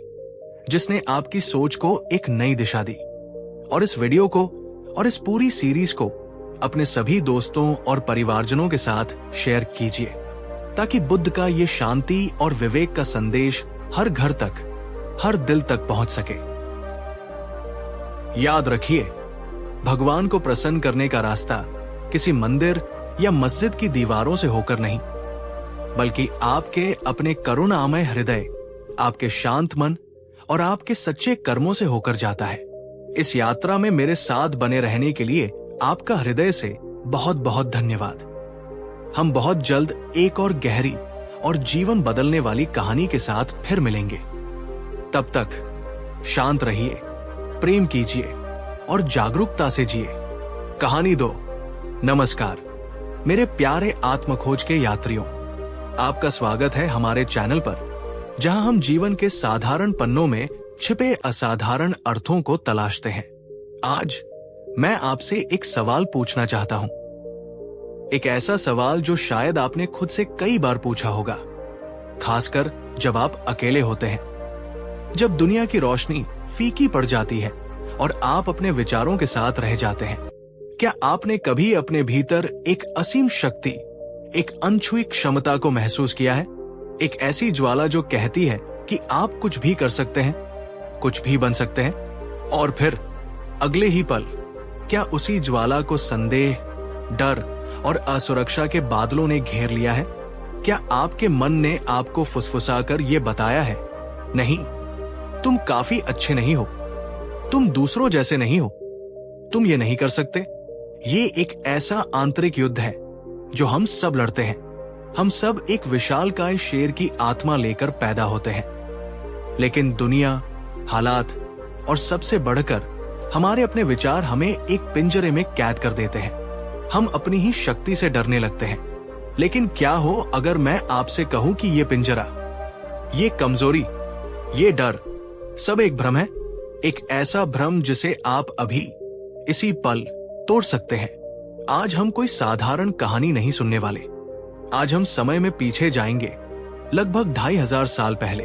जिसने आपकी सोच को एक नई दिशा दी। और इस वीडियो को और इस पूरी सीरीज को अपने सभी दोस्तों और परिवारजनों के साथ शेयर कीजिए, ताकि बुद्ध का ये शांति और विवेक का संदेश हर घर तक, हर दिल तक पहुंच सके। याद रखिए, भगवान को प्रसन्न करने का रास्ता किसी मंदिर या मस्जिद की दीवारों से होकर नहीं, बल्कि आपके अपने करुणामय हृदय, आपके शांत मन और आपके सच्चे कर्मों से होकर जाता है। इस यात्रा में मेरे साथ बने रहने के लिए आपका हृदय से बहुत बहुत धन्यवाद। हम बहुत जल्द एक और गहरी और जीवन बदलने वाली कहानी के साथ फिर मिलेंगे। तब तक शांत रहिए, प्रेम कीजिए और जागरूकता से जिए। कहानी 2। नमस्कार मेरे प्यारे आत्मखोज के यात्रियों, आपका स्वागत है हमारे चैनल पर, जहां हम जीवन के साधारण पन्नों में छिपे असाधारण अर्थों को तलाशते हैं। आज मैं आपसे एक सवाल पूछना चाहता हूं, एक ऐसा सवाल जो शायद आपने खुद से कई बार पूछा होगा, खासकर जब आप अकेले होते हैं, जब दुनिया की रोशनी फीकी पड़ जाती है और आप अपने विचारों के साथ रह जाते हैं। क्या आपने कभी अपने भीतर एक असीम शक्ति, एक अनछुई क्षमता को महसूस किया है? एक ऐसी ज्वाला जो कहती है कि आप कुछ भी कर सकते हैं, कुछ भी बन सकते हैं, और फिर अगले ही पल क्या उसी ज्वाला को संदेह, डर और असुरक्षा के बादलों ने घेर लिया है? क्या आपके मन ने आपको फुसफुसाकर ये बताया है, नहीं, तुम काफी अच्छे नहीं हो, तुम दूसरों जैसे नहीं हो, तुम ये नहीं कर सकते? ये एक ऐसा आंतरिक युद्ध है जो हम सब लड़ते हैं। हम सब एक विशालकाय शेर की आत्मा लेकर पैदा होते हैं, लेकिन दुनिया, हालात और सबसे बढ़कर हमारे अपने विचार हमें एक पिंजरे में कैद कर देते हैं। हम अपनी ही शक्ति से डरने लगते हैं। लेकिन क्या हो अगर मैं आपसे कहूं कि ये पिंजरा, ये कमजोरी, ये डर सब एक भ्रम है, एक ऐसा भ्रम जिसे आप अभी इसी पल तोड़ सकते हैं। आज हम कोई साधारण कहानी नहीं सुनने वाले। आज हम समय में पीछे जाएंगे, लगभग 2500 साल पहले,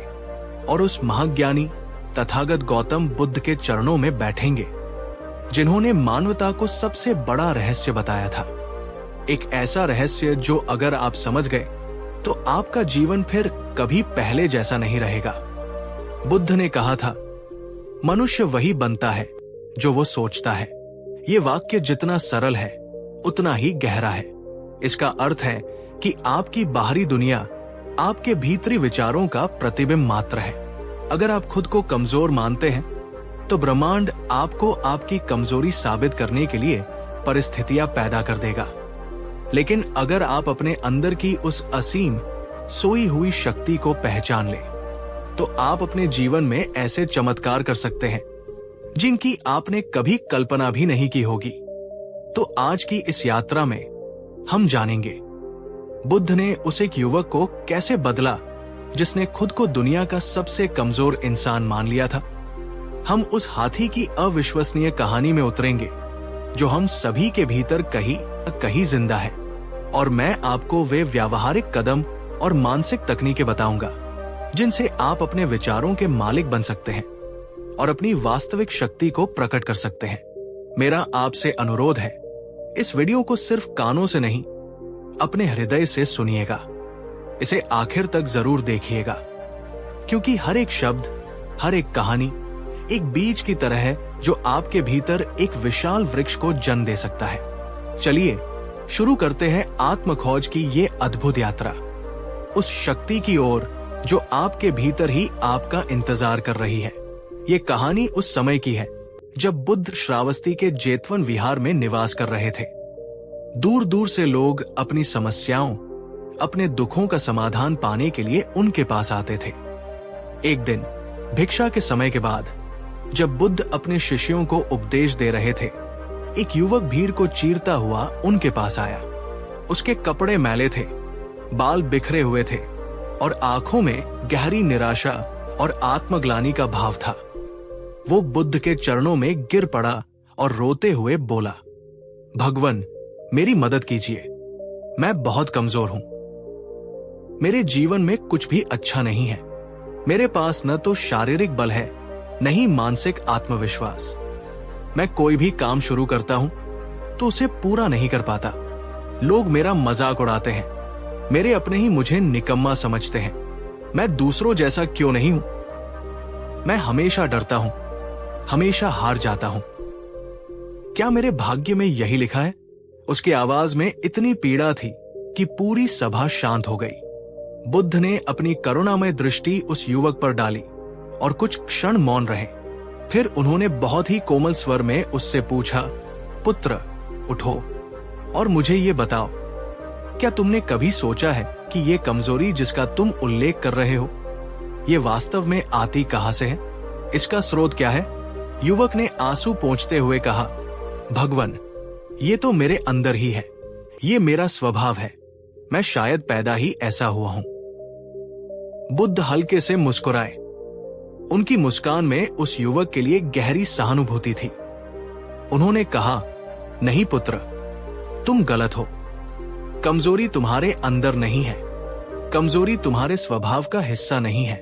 और उस महाज्ञानी तथागत गौतम बुद्ध के चरणों में बैठेंगे, जिन्होंने मानवता को सबसे बड़ा रहस्य बताया था। एक ऐसा रहस्य जो अगर आप समझ गए तो आपका जीवन फिर कभी पहले जैसा नहीं रहेगा। बुद्ध ने कहा था, मनुष्य वही बनता है जो वो सोचता है। ये वाक्य जितना सरल है उतना ही गहरा है। इसका अर्थ है कि आपकी बाहरी दुनिया आपके भीतरी विचारों का प्रतिबिंब मात्र है। अगर आप खुद को कमजोर मानते हैं तो ब्रह्मांड आपको आपकी कमजोरी साबित करने के लिए परिस्थितियां पैदा कर देगा। लेकिन अगर आप अपने अंदर की उस असीम सोई हुई शक्ति को पहचान ले, तो आप अपने जीवन में ऐसे चमत्कार कर सकते हैं जिनकी आपने कभी कल्पना भी नहीं की होगी। तो आज की इस यात्रा में हम जानेंगे बुद्ध ने उस एक युवक को कैसे बदला जिसने खुद को दुनिया का सबसे कमजोर इंसान मान लिया था। हम उस हाथी की अविश्वसनीय कहानी में उतरेंगे जो हम सभी के भीतर कहीं न कहीं जिंदा है, और मैं आपको वे व्यावहारिक कदम और मानसिक तकनीकें बताऊंगा जिनसे आप अपने विचारों के मालिक बन सकते हैं और अपनी वास्तविक शक्ति को प्रकट कर सकते हैं। मेरा आपसे अनुरोध है, इस वीडियो को सिर्फ कानों से नहीं, अपने हृदय से सुनिएगा। इसे आखिर तक जरूर देखिएगा, क्योंकि हर एक शब्द, हर एक कहानी एक बीज की तरह है जो आपके भीतर एक विशाल वृक्ष को जन्म दे सकता है। चलिए शुरू करते हैं आत्मखोज की ये अद्भुत यात्रा, उस शक्ति की ओर जो आपके भीतर ही आपका इंतजार कर रही है। ये कहानी उस समय की है जब बुद्ध श्रावस्ती के जेतवन विहार में निवास कर रहे थे। दूर दूर से लोग अपनी समस्याओं, अपने दुखों का समाधान पाने के लिए उनके पास आते थे। एक दिन भिक्षा के समय के बाद जब बुद्ध अपने शिष्यों को उपदेश दे रहे थे, एक युवक भीड़ को चीरता हुआ उनके पास आया। उसके कपड़े मैले थे, बाल बिखरे हुए थे और आंखों में गहरी निराशा और आत्मग्लानि का भाव था। वो बुद्ध के चरणों में गिर पड़ा और रोते हुए बोला, भगवन, मेरी मदद कीजिए। मैं बहुत कमजोर हूं। मेरे जीवन में कुछ भी अच्छा नहीं है। मेरे पास न तो शारीरिक बल है, न ही मानसिक आत्मविश्वास। मैं कोई भी काम शुरू करता हूं तो उसे पूरा नहीं कर पाता। लोग मेरा मजाक उड़ाते हैं। मेरे अपने ही मुझे निकम्मा समझते हैं। मैं दूसरों जैसा क्यों नहीं हूं? मैं हमेशा डरता हूं, हमेशा हार जाता हूं। क्या मेरे भाग्य में यही लिखा है? उसकी आवाज में इतनी पीड़ा थी कि पूरी सभा शांत हो गई। बुद्ध ने अपनी करुणामय दृष्टि उस युवक पर डाली और कुछ क्षण मौन रहे। फिर उन्होंने बहुत ही कोमल स्वर में उससे पूछा, पुत्र, उठो और मुझे ये बताओ, क्या तुमने कभी सोचा है कि ये कमजोरी जिसका तुम उल्लेख कर रहे हो, ये वास्तव में आती कहां से है? इसका स्रोत क्या है? युवक ने आंसू पोंछते हुए कहा, भगवन, ये तो मेरे अंदर ही है। ये मेरा स्वभाव है। मैं शायद पैदा ही ऐसा हुआ हूं। बुद्ध हल्के से मुस्कुराए। उनकी मुस्कान में उस युवक के लिए गहरी सहानुभूति थी। उन्होंने कहा, नहीं पुत्र, तुम गलत हो। कमजोरी तुम्हारे अंदर नहीं है। कमजोरी तुम्हारे स्वभाव का हिस्सा नहीं है।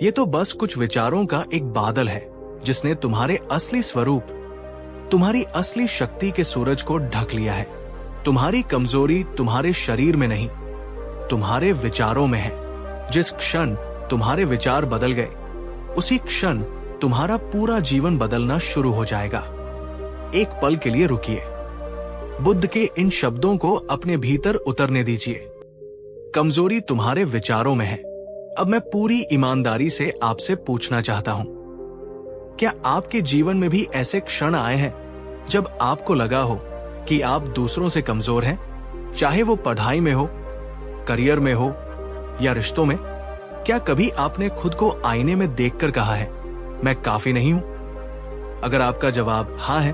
ये तो बस कुछ विचारों का एक बादल है जिसने तुम्हारे असली स्वरूप, तुम्हारी असली शक्ति के सूरज को ढक लिया है। तुम्हारी कमजोरी तुम्हारे शरीर में नहीं, तुम्हारे विचारों में है। जिस क्षण तुम्हारे विचार बदल गए, उसी क्षण तुम्हारा पूरा जीवन बदलना शुरू हो जाएगा। एक पल के लिए रुकिए। बुद्ध के इन शब्दों को अपने भीतर उतरने दीजिए। कमजोरी तुम्हारे विचारों में है। अब मैं पूरी ईमानदारी से आपसे पूछना चाहता हूं, क्या आपके जीवन में भी ऐसे क्षण आए हैं जब आपको लगा हो कि आप दूसरों से कमजोर हैं? चाहे वो पढ़ाई में हो, करियर में हो या रिश्तों में। क्या कभी आपने खुद को आईने में देखकर कहा है, मैं काफी नहीं हूं? अगर आपका जवाब हाँ है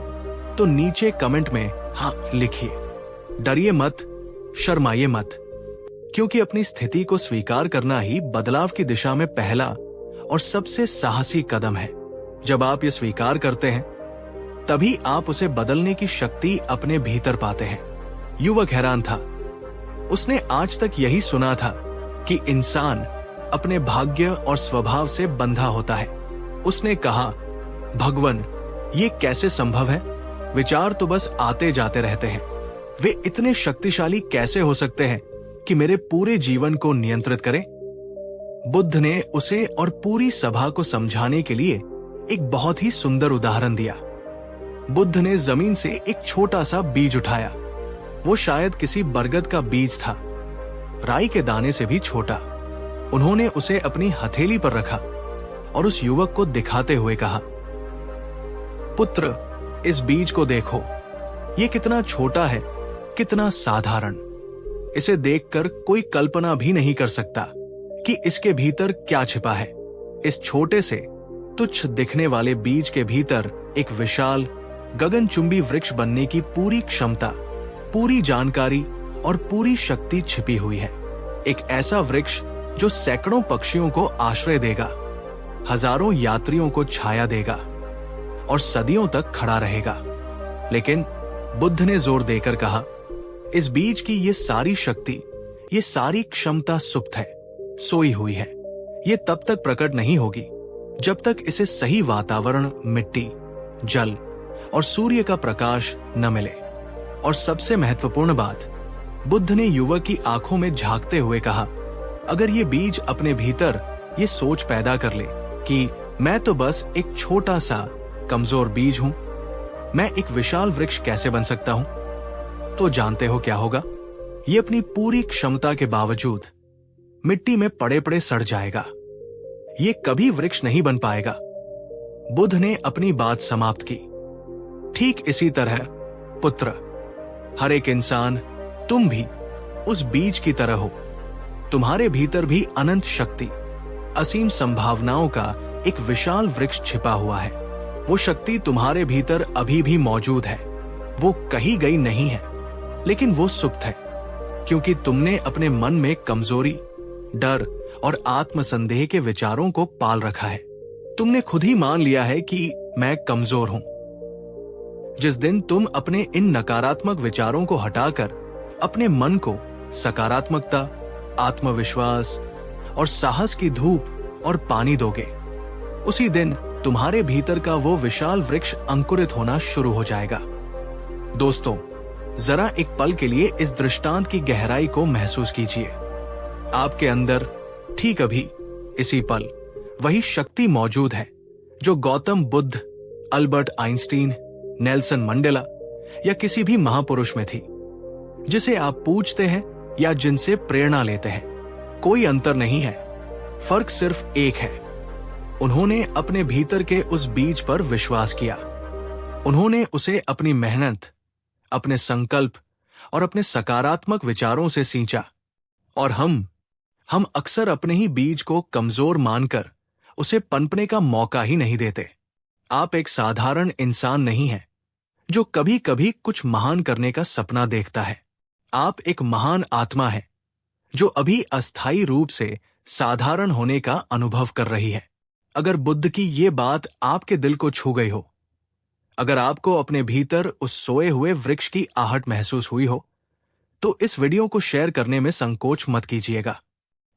तो नीचे कमेंट में हाँ लिखिए। डरिए मत, शर्माइए मत, क्योंकि अपनी स्थिति को स्वीकार करना ही बदलाव की दिशा में पहला और सबसे साहसी कदम है। जब आप ये स्वीकार करते हैं, तभी आप उसे बदलने की शक्ति अपने भीतर पाते हैं। युवक हैरान था। उसने आज तक यही सुना था कि इंसान अपने भाग्य और स्वभाव से बंधा होता है। उसने कहा, भगवन, ये कैसे संभव है? विचार तो बस आते जाते रहते हैं। वे इतने शक्तिशाली कैसे हो सकते हैं कि मेरे पूरे जीवन को नियंत्रित करें? बुद्ध ने उसे और पूरी सभा को समझाने के लिए एक बहुत ही सुंदर उदाहरण दिया। बुद्ध ने जमीन से एक छोटा सा बीज उठाया। वो शायद किसी बरगद का बीज था, राई के दाने से भी छोटा। उन्होंने उसे अपनी हथेली पर रखा और उस युवक को दिखाते हुए कहा, पुत्र, इस बीज को देखो। ये कितना छोटा है, कितना साधारण। इसे देखकर कोई कल्पना भी नहीं कर सकता कि इसके भीतर क्या छिपा है। इस छोटे से तुच्छ दिखने वाले बीज के भीतर एक विशाल गगनचुंबी वृक्ष बनने की पूरी क्षमता, पूरी जानकारी और पूरी शक्ति छिपी हुई है। एक ऐसा वृक्ष जो सैकड़ों पक्षियों को आश्रय देगा, हजारों यात्रियों को छाया देगा और सदियों तक खड़ा रहेगा। लेकिन बुद्ध ने जोर देकर कहा, इस बीज की ये सारी शक्ति, ये सारी क्षमता सुप्त है, सोई हुई है। ये तब तक प्रकट नहीं होगी जब तक इसे सही वातावरण, मिट्टी, जल और सूर्य का प्रकाश न मिले। और सबसे महत्वपूर्ण बात, बुद्ध ने युवक की आंखों में झांकते हुए कहा, अगर ये बीज अपने भीतर ये सोच पैदा कर ले कि मैं तो बस एक छोटा सा कमजोर बीज हूं, मैं एक विशाल वृक्ष कैसे बन सकता हूं, तो जानते हो क्या होगा? ये अपनी पूरी क्षमता के बावजूद मिट्टी में पड़े पड़े सड़ जाएगा। ये कभी वृक्ष नहीं बन पाएगा। बुद्ध ने अपनी बात समाप्त की। ठीक इसी तरह पुत्र, हर एक इंसान, तुम भी उस बीज की तरह हो तुम्हारे भीतर भी अनंत शक्ति, असीम संभावनाओं का एक विशाल वृक्ष छिपा हुआ है। वो शक्ति तुम्हारे भीतर अभी भी मौजूद है। वो कहीं गई नहीं है, लेकिन वो सुप्त है, क्योंकि तुमने अपने मन में कमजोरी, डर और आत्मसंदेह के विचारों को पाल रखा है। तुमने खुद ही मान लिया है कि मैं कमजोर हूं। जिस दिन तुम अपने इन नकारात्मक विचारों को हटाकर अपने मन को सकारात्मकता, आत्मविश्वास और साहस की धूप और पानी दोगे, उसी दिन तुम्हारे भीतर का वो विशाल वृक्ष अंकुरित होना शुरू हो जाएगा। दोस्तों, जरा एक पल के लिए इस दृष्टांत की गहराई को महसूस कीजिए। आपके अंदर ठीक अभी इसी पल वही शक्ति मौजूद है जो Gautam Buddha, Albert Einstein, Nelson Mandela या किसी भी महापुरुष में थी, जिसे आप पूजते हैं या जिनसे प्रेरणा लेते हैं। कोई अंतर नहीं है, फर्क सिर्फ एक है। उन्होंने अपने भीतर के उस बीज पर विश्वास किया। उन्होंने उसे अपनी मेहनत, अपने संकल्प और अपने सकारात्मक विचारों से सींचा। और हम अक्सर अपने ही बीज को कमजोर मानकर उसे पनपने का मौका ही नहीं देते। आप एक साधारण इंसान नहीं हैं जो कभी कभी कुछ महान करने का सपना देखता है। आप एक महान आत्मा है जो अभी अस्थायी रूप से साधारण होने का अनुभव कर रही है। अगर बुद्ध की ये बात आपके दिल को छू गई हो, अगर आपको अपने भीतर उस सोए हुए वृक्ष की आहट महसूस हुई हो, तो इस वीडियो को शेयर करने में संकोच मत कीजिएगा।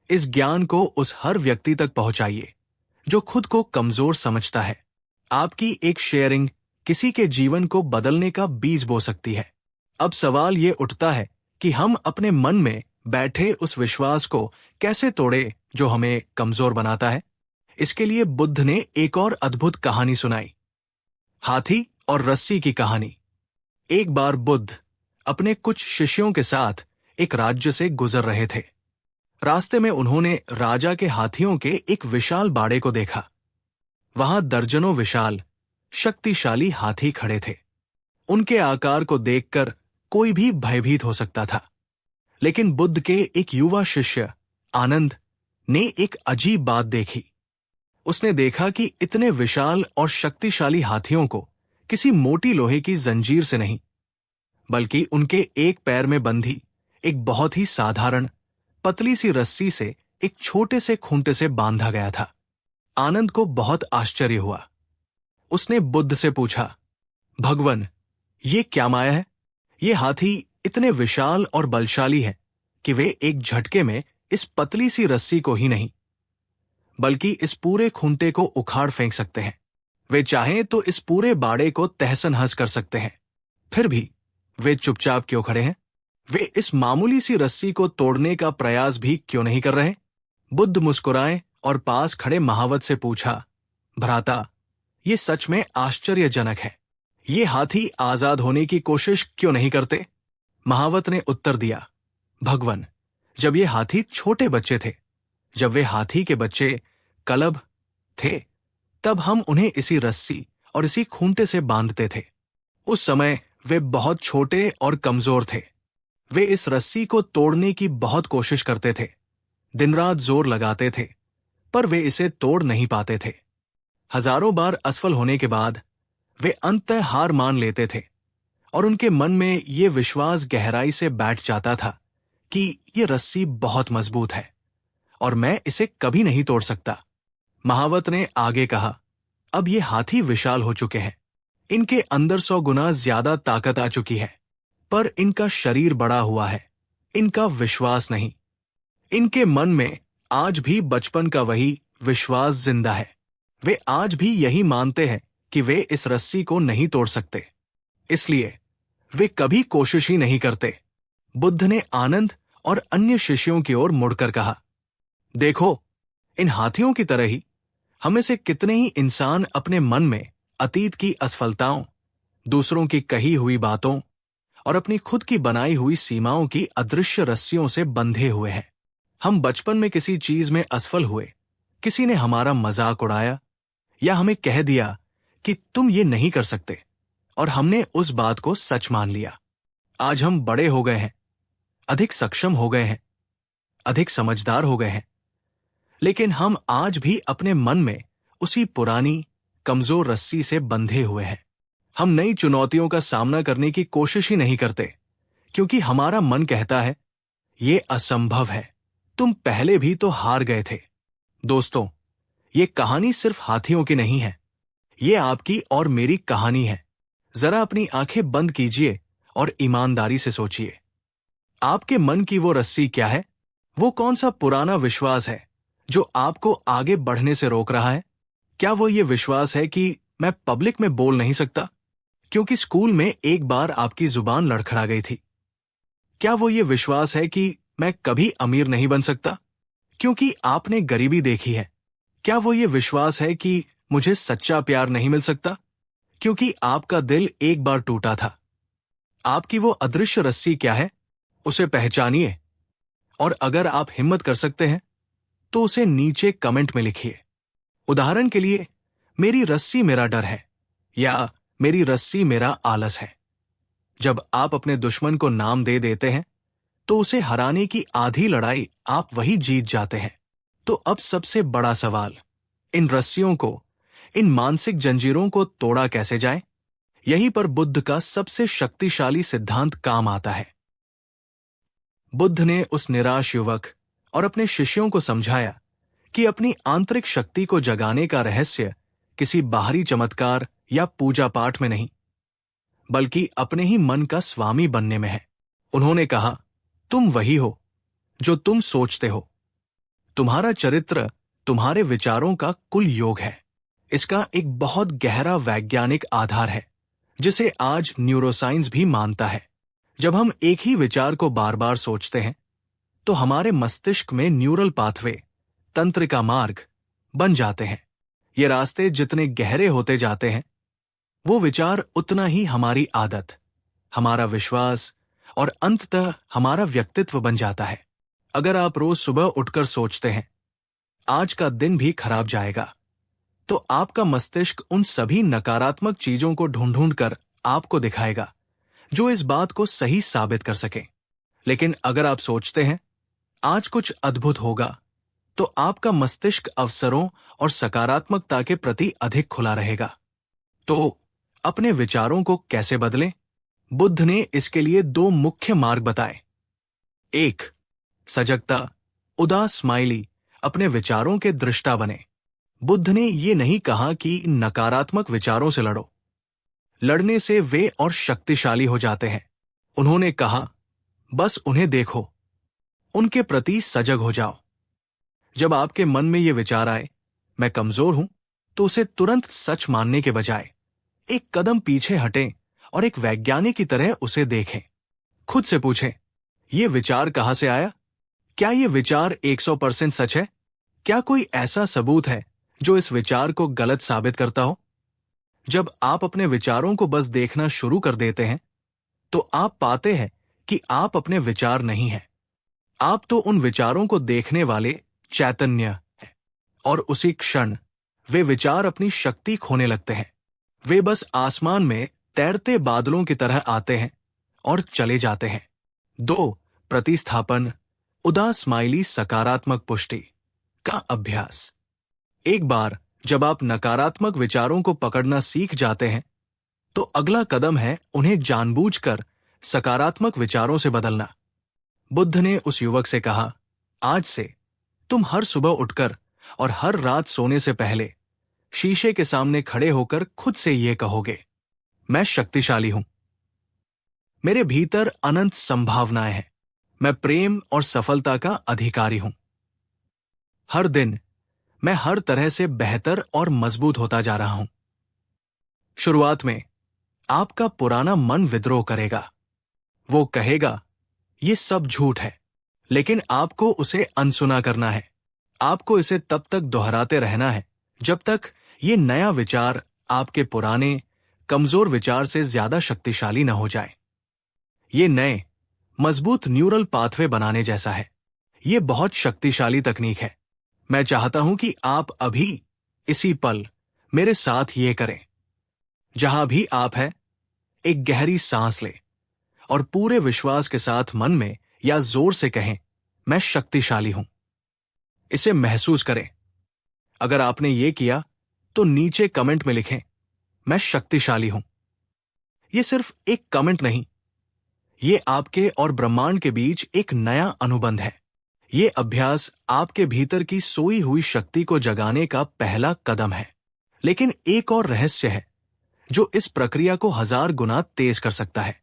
इस ज्ञान को उस हर व्यक्ति तक पहुंचाइए जो खुद को कमजोर समझता है। आपकी एक शेयरिंग किसी के जीवन को बदलने का बीज बो सकती है। अब सवाल ये उठता है कि हम अपने मन में बैठे उस विश्वास को कैसे तोड़े जो हमें कमजोर बनाता है। इसके लिए बुद्ध ने एक और अद्भुत कहानी सुनाई, हाथी और रस्सी की कहानी। एक बार बुद्ध अपने कुछ शिष्यों के साथ एक राज्य से गुजर रहे थे। रास्ते में उन्होंने राजा के हाथियों के एक विशाल बाड़े को देखा। वहां दर्जनों विशाल, शक्तिशाली हाथी खड़े थे। उनके आकार को देखकर कोई भी भयभीत हो सकता था, लेकिन बुद्ध के एक युवा शिष्य आनंद ने एक अजीब बात देखी। उसने देखा कि इतने विशाल और शक्तिशाली हाथियों को किसी मोटी लोहे की जंजीर से नहीं, बल्कि उनके एक पैर में बंधी एक बहुत ही साधारण पतली सी रस्सी से एक छोटे से खूंटे से बांधा गया था। आनंद को बहुत आश्चर्य हुआ। उसने बुद्ध से पूछा, भगवन, ये क्या माया है? ये हाथी इतने विशाल और बलशाली है कि वे एक झटके में इस पतली सी रस्सी को ही नहीं, बल्कि इस पूरे खूंटे को उखाड़ फेंक सकते हैं। वे चाहें तो इस पूरे बाड़े को तहस-नहस कर सकते हैं। फिर भी वे चुपचाप क्यों खड़े हैं? वे इस मामूली सी रस्सी को तोड़ने का प्रयास भी क्यों नहीं कर रहे? बुद्ध मुस्कुराए और पास खड़े महावत से पूछा, भ्राता, ये सच में आश्चर्यजनक है। ये हाथी आजाद होने की कोशिश क्यों नहीं करते? महावत ने उत्तर दिया, भगवन, जब ये हाथी छोटे बच्चे थे, जब वे हाथी के बच्चे कलब थे, तब हम उन्हें इसी रस्सी और इसी खूंटे से बांधते थे। उस समय वे बहुत छोटे और कमजोर थे। वे इस रस्सी को तोड़ने की बहुत कोशिश करते थे, दिन रात जोर लगाते थे, पर वे इसे तोड़ नहीं पाते थे। हजारों बार असफल होने के बाद वे अंततः हार मान लेते थे और उनके मन में ये विश्वास गहराई से बैठ जाता था कि ये रस्सी बहुत मजबूत है और मैं इसे कभी नहीं तोड़ सकता। महावत ने आगे कहा, अब ये हाथी विशाल हो चुके हैं, इनके अंदर 100 गुना ज्यादा ताकत आ चुकी है, पर इनका शरीर बड़ा हुआ है, इनका विश्वास नहीं। इनके मन में आज भी बचपन का वही विश्वास जिंदा है। वे आज भी यही मानते हैं कि वे इस रस्सी को नहीं तोड़ सकते, इसलिए वे कभी कोशिश ही नहीं करते। बुद्ध ने आनंद और अन्य शिष्यों की ओर मुड़कर कहा, देखो, इन हाथियों की तरह ही हमें से कितने ही इंसान अपने मन में अतीत की असफलताओं, दूसरों की कही हुई बातों और अपनी खुद की बनाई हुई सीमाओं की अदृश्य रस्सियों से बंधे हुए हैं। हम बचपन में किसी चीज में असफल हुए, किसी ने हमारा मजाक उड़ाया या हमें कह दिया कि तुम ये नहीं कर सकते, और हमने उस बात को सच मान लिया। आज हम बड़े हो गए हैं, अधिक सक्षम हो गए हैं, अधिक समझदार हो गए हैं, लेकिन हम आज भी अपने मन में उसी पुरानी कमजोर रस्सी से बंधे हुए हैं। हम नई चुनौतियों का सामना करने की कोशिश ही नहीं करते, क्योंकि हमारा मन कहता है ये असंभव है, तुम पहले भी तो हार गए थे। दोस्तों, ये कहानी सिर्फ हाथियों की नहीं है, ये आपकी और मेरी कहानी है। जरा अपनी आंखें बंद कीजिए और ईमानदारी से सोचिए, आपके मन की वो रस्सी क्या है? वो कौन सा पुराना विश्वास है जो आपको आगे बढ़ने से रोक रहा है? क्या वो ये विश्वास है कि मैं पब्लिक में बोल नहीं सकता क्योंकि स्कूल में एक बार आपकी जुबान लड़खड़ा गई थी? क्या वो ये विश्वास है कि मैं कभी अमीर नहीं बन सकता क्योंकि आपने गरीबी देखी है? क्या वो ये विश्वास है कि मुझे सच्चा प्यार नहीं मिल सकता क्योंकि आपका दिल एक बार टूटा था? आपकी वो अदृश्य रस्सी क्या है? उसे पहचानिए, और अगर आप हिम्मत कर सकते हैं तो उसे नीचे कमेंट में लिखिए। उदाहरण के लिए, मेरी रस्सी मेरा डर है, या मेरी रस्सी मेरा आलस है। जब आप अपने दुश्मन को नाम दे देते हैं तो उसे हराने की आधी लड़ाई आप वही जीत जाते हैं। तो अब सबसे बड़ा सवाल, इन रस्सियों को, इन मानसिक जंजीरों को तोड़ा कैसे जाए? यहीं पर बुद्ध का सबसे शक्तिशाली सिद्धांत काम आता है। बुद्ध ने उस निराश युवक और अपने शिष्यों को समझाया कि अपनी आंतरिक शक्ति को जगाने का रहस्य किसी बाहरी चमत्कार या पूजा पाठ में नहीं, बल्कि अपने ही मन का स्वामी बनने में है। उन्होंने कहा, तुम वही हो जो तुम सोचते हो। तुम्हारा चरित्र तुम्हारे विचारों का कुल योग है। इसका एक बहुत गहरा वैज्ञानिक आधार है, जिसे आज न्यूरोसाइंस भी मानता है। जब हम एक ही विचार को बार बार सोचते हैं तो हमारे मस्तिष्क में न्यूरल पाथवे, तंत्रिका मार्ग बन जाते हैं। ये रास्ते जितने गहरे होते जाते हैं, वो विचार उतना ही हमारी आदत, हमारा विश्वास और अंततः हमारा व्यक्तित्व बन जाता है। अगर आप रोज सुबह उठकर सोचते हैं आज का दिन भी खराब जाएगा, तो आपका मस्तिष्क उन सभी नकारात्मक चीजों को ढूंढ ढूंढ कर आपको दिखाएगा जो इस बात को सही साबित कर सके। लेकिन अगर आप सोचते हैं आज कुछ अद्भुत होगा, तो आपका मस्तिष्क अवसरों और सकारात्मकता के प्रति अधिक खुला रहेगा। तो अपने विचारों को कैसे बदलें? बुद्ध ने इसके लिए दो मुख्य मार्ग बताए। एक, सजगता, उदास स्माइली अपने विचारों के दृष्टा बने। बुद्ध ने ये नहीं कहा कि नकारात्मक विचारों से लड़ो, लड़ने से वे और शक्तिशाली हो जाते हैं। उन्होंने कहा, बस उन्हें देखो, उनके प्रति सजग हो जाओ। जब आपके मन में ये विचार आए, मैं कमजोर हूं, तो उसे तुरंत सच मानने के बजाय एक कदम पीछे हटें और एक वैज्ञानिक की तरह उसे देखें। खुद से पूछें, ये विचार कहां से आया? क्या ये विचार 100% सच है? क्या कोई ऐसा सबूत है जो इस विचार को गलत साबित करता हो? जब आप अपने विचारों को बस देखना शुरू कर देते हैं, तो आप पाते हैं कि आप अपने विचार नहीं हैं। आप तो उन विचारों को देखने वाले चैतन्य हैं। और उसी क्षण वे विचार अपनी शक्ति खोने लगते हैं। वे बस आसमान में तैरते बादलों की तरह आते हैं और चले जाते हैं। 2, प्रतिस्थापन, उदास स्माइली सकारात्मक पुष्टि का अभ्यास। एक बार जब आप नकारात्मक विचारों को पकड़ना सीख जाते हैं, तो अगला कदम है उन्हें जानबूझकर सकारात्मक विचारों से बदलना। बुद्ध ने उस युवक से कहा, आज से तुम हर सुबह उठकर और हर रात सोने से पहले शीशे के सामने खड़े होकर खुद से ये कहोगे, मैं शक्तिशाली हूं, मेरे भीतर अनंत संभावनाएं हैं, मैं प्रेम और सफलता का अधिकारी हूं। हर दिन मैं हर तरह से बेहतर और मजबूत होता जा रहा हूं। शुरुआत में आपका पुराना मन विद्रोह करेगा। वो कहेगा, ये सब झूठ है, लेकिन आपको उसे अनसुना करना है। आपको इसे तब तक दोहराते रहना है जब तक ये नया विचार आपके पुराने कमजोर विचार से ज्यादा शक्तिशाली न हो जाए। ये नए मजबूत न्यूरल पाथवे बनाने जैसा है। ये बहुत शक्तिशाली तकनीक है। मैं चाहता हूं कि आप अभी इसी पल मेरे साथ ये करें। जहां भी आप हैं, एक गहरी सांस लें और पूरे विश्वास के साथ मन में या जोर से कहें, मैं शक्तिशाली हूं। इसे महसूस करें। अगर आपने ये किया तो नीचे कमेंट में लिखें, मैं शक्तिशाली हूं। ये सिर्फ एक कमेंट नहीं, ये आपके और ब्रह्मांड के बीच एक नया अनुबंध है। ये अभ्यास आपके भीतर की सोई हुई शक्ति को जगाने का पहला कदम है। लेकिन एक और रहस्य है जो इस प्रक्रिया को 1000 गुना तेज कर सकता है।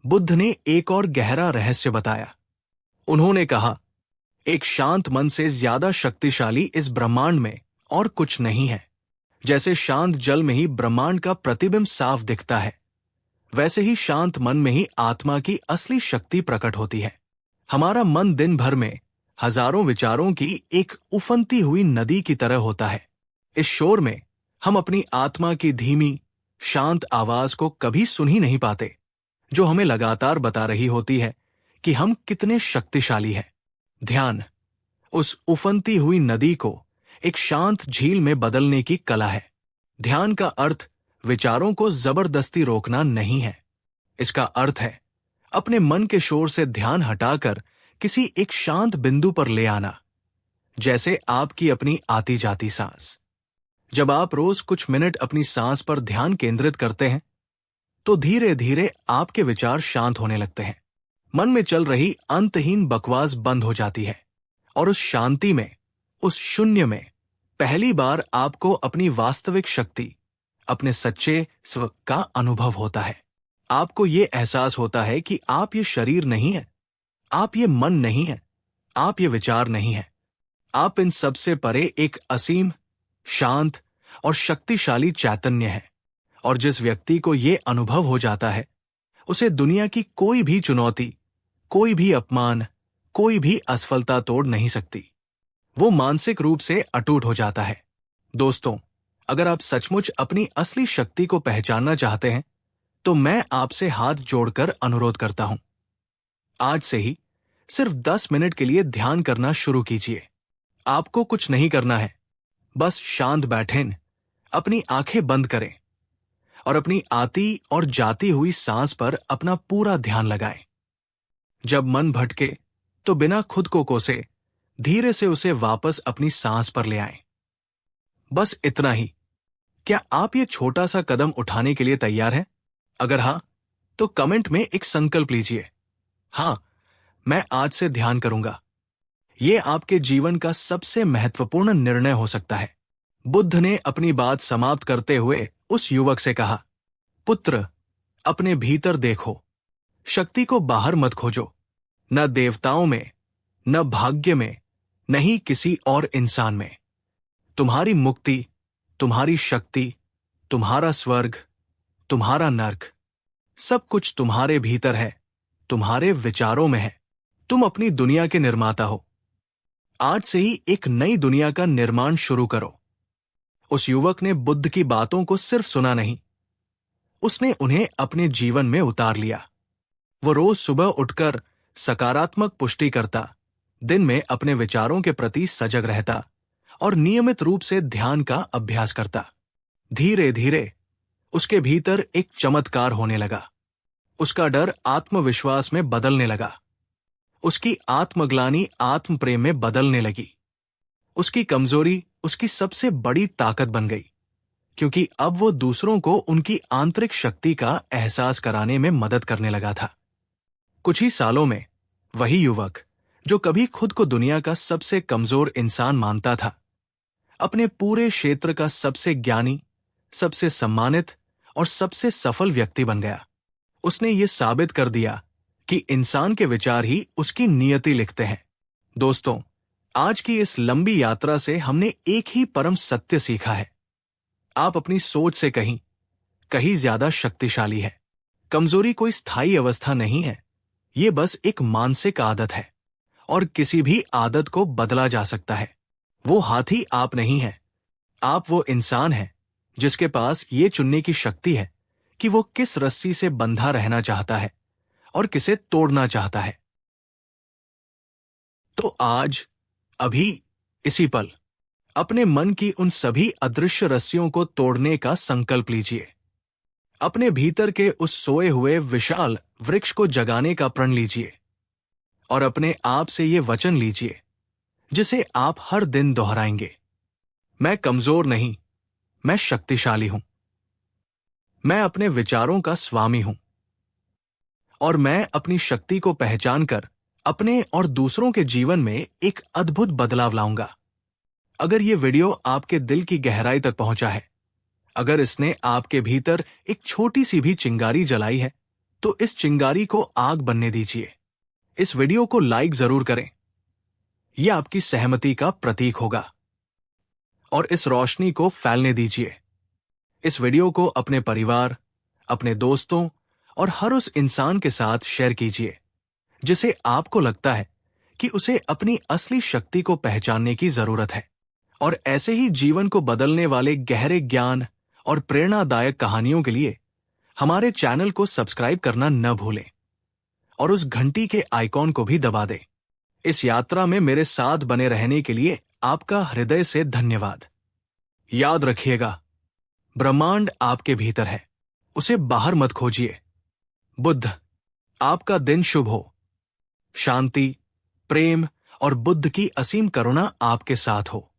बुद्ध ने एक और गहरा रहस्य बताया। उन्होंने कहा, एक शांत मन से ज्यादा शक्तिशाली इस ब्रह्मांड में और कुछ नहीं है। जैसे शांत जल में ही ब्रह्मांड का प्रतिबिंब साफ दिखता है, वैसे ही शांत मन में ही आत्मा की असली शक्ति प्रकट होती है। हमारा मन दिन भर में हजारों विचारों की एक उफनती हुई नदी की तरह होता है। इस शोर में हम अपनी आत्मा की धीमी, शांत आवाज को कभी सुन ही नहीं पाते, जो हमें लगातार बता रही होती है कि हम कितने शक्तिशाली हैं। ध्यान उस उफनती हुई नदी को एक शांत झील में बदलने की कला है। ध्यान का अर्थ विचारों को जबरदस्ती रोकना नहीं है। इसका अर्थ है अपने मन के शोर से ध्यान हटाकर किसी एक शांत बिंदु पर ले आना, जैसे आपकी अपनी आती जाती सांस। जब आप रोज कुछ मिनट अपनी सांस पर ध्यान केंद्रित करते हैं, तो धीरे धीरे आपके विचार शांत होने लगते हैं। मन में चल रही अंतहीन बकवास बंद हो जाती है और उस शांति में, उस शून्य में पहली बार आपको अपनी वास्तविक शक्ति, अपने सच्चे स्व का अनुभव होता है। आपको ये एहसास होता है कि आप ये शरीर नहीं है, आप ये मन नहीं है, आप ये विचार नहीं है। आप इन सबसे परे एक असीम, शांत और शक्तिशाली चैतन्य है। और जिस व्यक्ति को ये अनुभव हो जाता है, उसे दुनिया की कोई भी चुनौती, कोई भी अपमान, कोई भी असफलता तोड़ नहीं सकती। वो मानसिक रूप से अटूट हो जाता है। दोस्तों, अगर आप सचमुच अपनी असली शक्ति को पहचानना चाहते हैं, तो मैं आपसे हाथ जोड़कर अनुरोध करता हूं, आज से ही सिर्फ 10 मिनट के लिए ध्यान करना शुरू कीजिए। आपको कुछ नहीं करना है, बस शांत बैठें, अपनी आंखें बंद करें और अपनी आती और जाती हुई सांस पर अपना पूरा ध्यान लगाएं। जब मन भटके तो बिना खुद को कोसे धीरे से उसे वापस अपनी सांस पर ले आएं। बस इतना ही। क्या आप ये छोटा सा कदम उठाने के लिए तैयार हैं? अगर हां, तो कमेंट में एक संकल्प लीजिए, हां, मैं आज से ध्यान करूंगा। ये आपके जीवन का सबसे महत्वपूर्ण निर्णय हो सकता है। बुद्ध ने अपनी बात समाप्त करते हुए उस युवक से कहा, पुत्र, अपने भीतर देखो, शक्ति को बाहर मत खोजो, न देवताओं में, न भाग्य में, न ही किसी और इंसान में। तुम्हारी मुक्ति, तुम्हारी शक्ति, तुम्हारा स्वर्ग, तुम्हारा नर्क, सब कुछ तुम्हारे भीतर है, तुम्हारे विचारों में है। तुम अपनी दुनिया के निर्माता हो। आज से ही एक नई दुनिया का निर्माण शुरू करो। उस युवक ने बुद्ध की बातों को सिर्फ सुना नहीं, उसने उन्हें अपने जीवन में उतार लिया। वो रोज सुबह उठकर सकारात्मक पुष्टि करता, दिन में अपने विचारों के प्रति सजग रहता और नियमित रूप से ध्यान का अभ्यास करता। धीरे धीरे उसके भीतर एक चमत्कार होने लगा। उसका डर आत्मविश्वास में बदलने लगा, उसकी आत्मग्लानि आत्म प्रेम में बदलने लगी। उसकी कमजोरी उसकी सबसे बड़ी ताकत बन गई, क्योंकि अब वो दूसरों को उनकी आंतरिक शक्ति का एहसास कराने में मदद करने लगा था। कुछ ही सालों में वही युवक, जो कभी खुद को दुनिया का सबसे कमजोर इंसान मानता था, अपने पूरे क्षेत्र का सबसे ज्ञानी, सबसे सम्मानित और सबसे सफल व्यक्ति बन गया। उसने ये साबित कर दिया कि इंसान के विचार ही उसकी नियति लिखते हैं। दोस्तों, आज की इस लंबी यात्रा से हमने एक ही परम सत्य सीखा है, आप अपनी सोच से कहीं ज्यादा शक्तिशाली है। कमजोरी कोई स्थायी अवस्था नहीं है, ये बस एक मानसिक आदत है और किसी भी आदत को बदला जा सकता है। वो हाथी आप नहीं है, आप वो इंसान हैं जिसके पास ये चुनने की शक्ति है कि वो किस रस्सी से बंधा रहना चाहता है और किसे तोड़ना चाहता है। तो आज, अभी, इसी पल अपने मन की उन सभी अदृश्य रस्सियों को तोड़ने का संकल्प लीजिए। अपने भीतर के उस सोए हुए विशाल वृक्ष को जगाने का प्रण लीजिए और अपने आप से ये वचन लीजिए जिसे आप हर दिन दोहराएंगे। मैं कमजोर नहीं, मैं शक्तिशाली हूं। मैं अपने विचारों का स्वामी हूं और मैं अपनी शक्ति को पहचान कर अपने और दूसरों के जीवन में एक अद्भुत बदलाव लाऊंगा। अगर ये वीडियो आपके दिल की गहराई तक पहुंचा है, अगर इसने आपके भीतर एक छोटी सी भी चिंगारी जलाई है, तो इस चिंगारी को आग बनने दीजिए। इस वीडियो को लाइक जरूर करें। यह आपकी सहमति का प्रतीक होगा। और इस रोशनी को फैलने दीजिए। इस वीडियो को अपने परिवार, अपने दोस्तों और हर उस इंसान के साथ शेयर कीजिए जिसे आपको लगता है कि उसे अपनी असली शक्ति को पहचानने की जरूरत है। और ऐसे ही जीवन को बदलने वाले गहरे ज्ञान और प्रेरणादायक कहानियों के लिए हमारे चैनल को सब्सक्राइब करना न भूलें और उस घंटी के आइकॉन को भी दबा दें। इस यात्रा में मेरे साथ बने रहने के लिए आपका हृदय से धन्यवाद। याद रखिएगा, ब्रह्मांड आपके भीतर है, उसे बाहर मत खोजिए। बुद्ध, आपका दिन शुभ हो। शांति, प्रेम और बुद्ध की असीम करुणा आपके साथ हो।